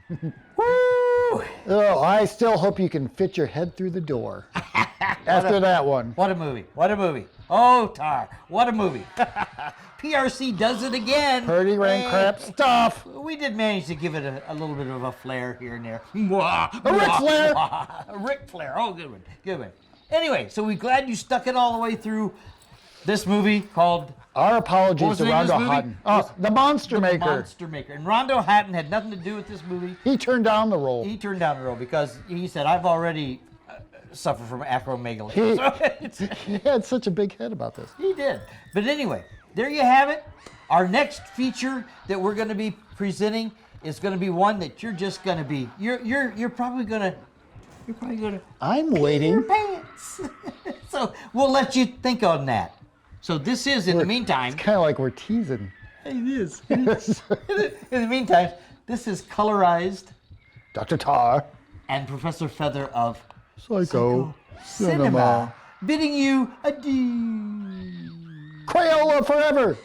Speaker 1: Woo!
Speaker 13: Oh, I still hope you can fit your head through the door after that one.
Speaker 1: What a movie. What a movie. Oh, Tarr, what a movie. PRC does it again.
Speaker 13: Pretty rank crap stuff.
Speaker 1: We did manage to give it a little bit of a flair here and there.
Speaker 13: A Ric Flair.
Speaker 1: A Ric Flair. Oh, good one. Good one. Anyway, so we're glad you stuck it all the way through this movie called...
Speaker 13: Our apologies
Speaker 1: What was
Speaker 13: to
Speaker 1: the name of
Speaker 13: Rondo
Speaker 1: this movie?
Speaker 13: Hutton. Oh, The Monster Maker.
Speaker 1: The Monster Maker. And Rondo Hatton had nothing to do with this movie.
Speaker 13: He turned down the role.
Speaker 1: He turned down the role because he said, I've already suffered from acromegaly.
Speaker 13: He had such a big head about this.
Speaker 1: He did. But anyway, there you have it. Our next feature that we're going to be presenting is going to be one that you're just going to be, you're probably going to,
Speaker 13: I'm waiting.
Speaker 1: Your pants. So we'll let you think on that. So this is, in the meantime.
Speaker 13: It's kind of like we're teasing.
Speaker 1: It is. In the meantime, this is colorized.
Speaker 13: Dr. Tarr.
Speaker 1: And Professor Fether of
Speaker 13: Psycho
Speaker 1: Cinema. Bidding you adieu.
Speaker 13: Crayola forever.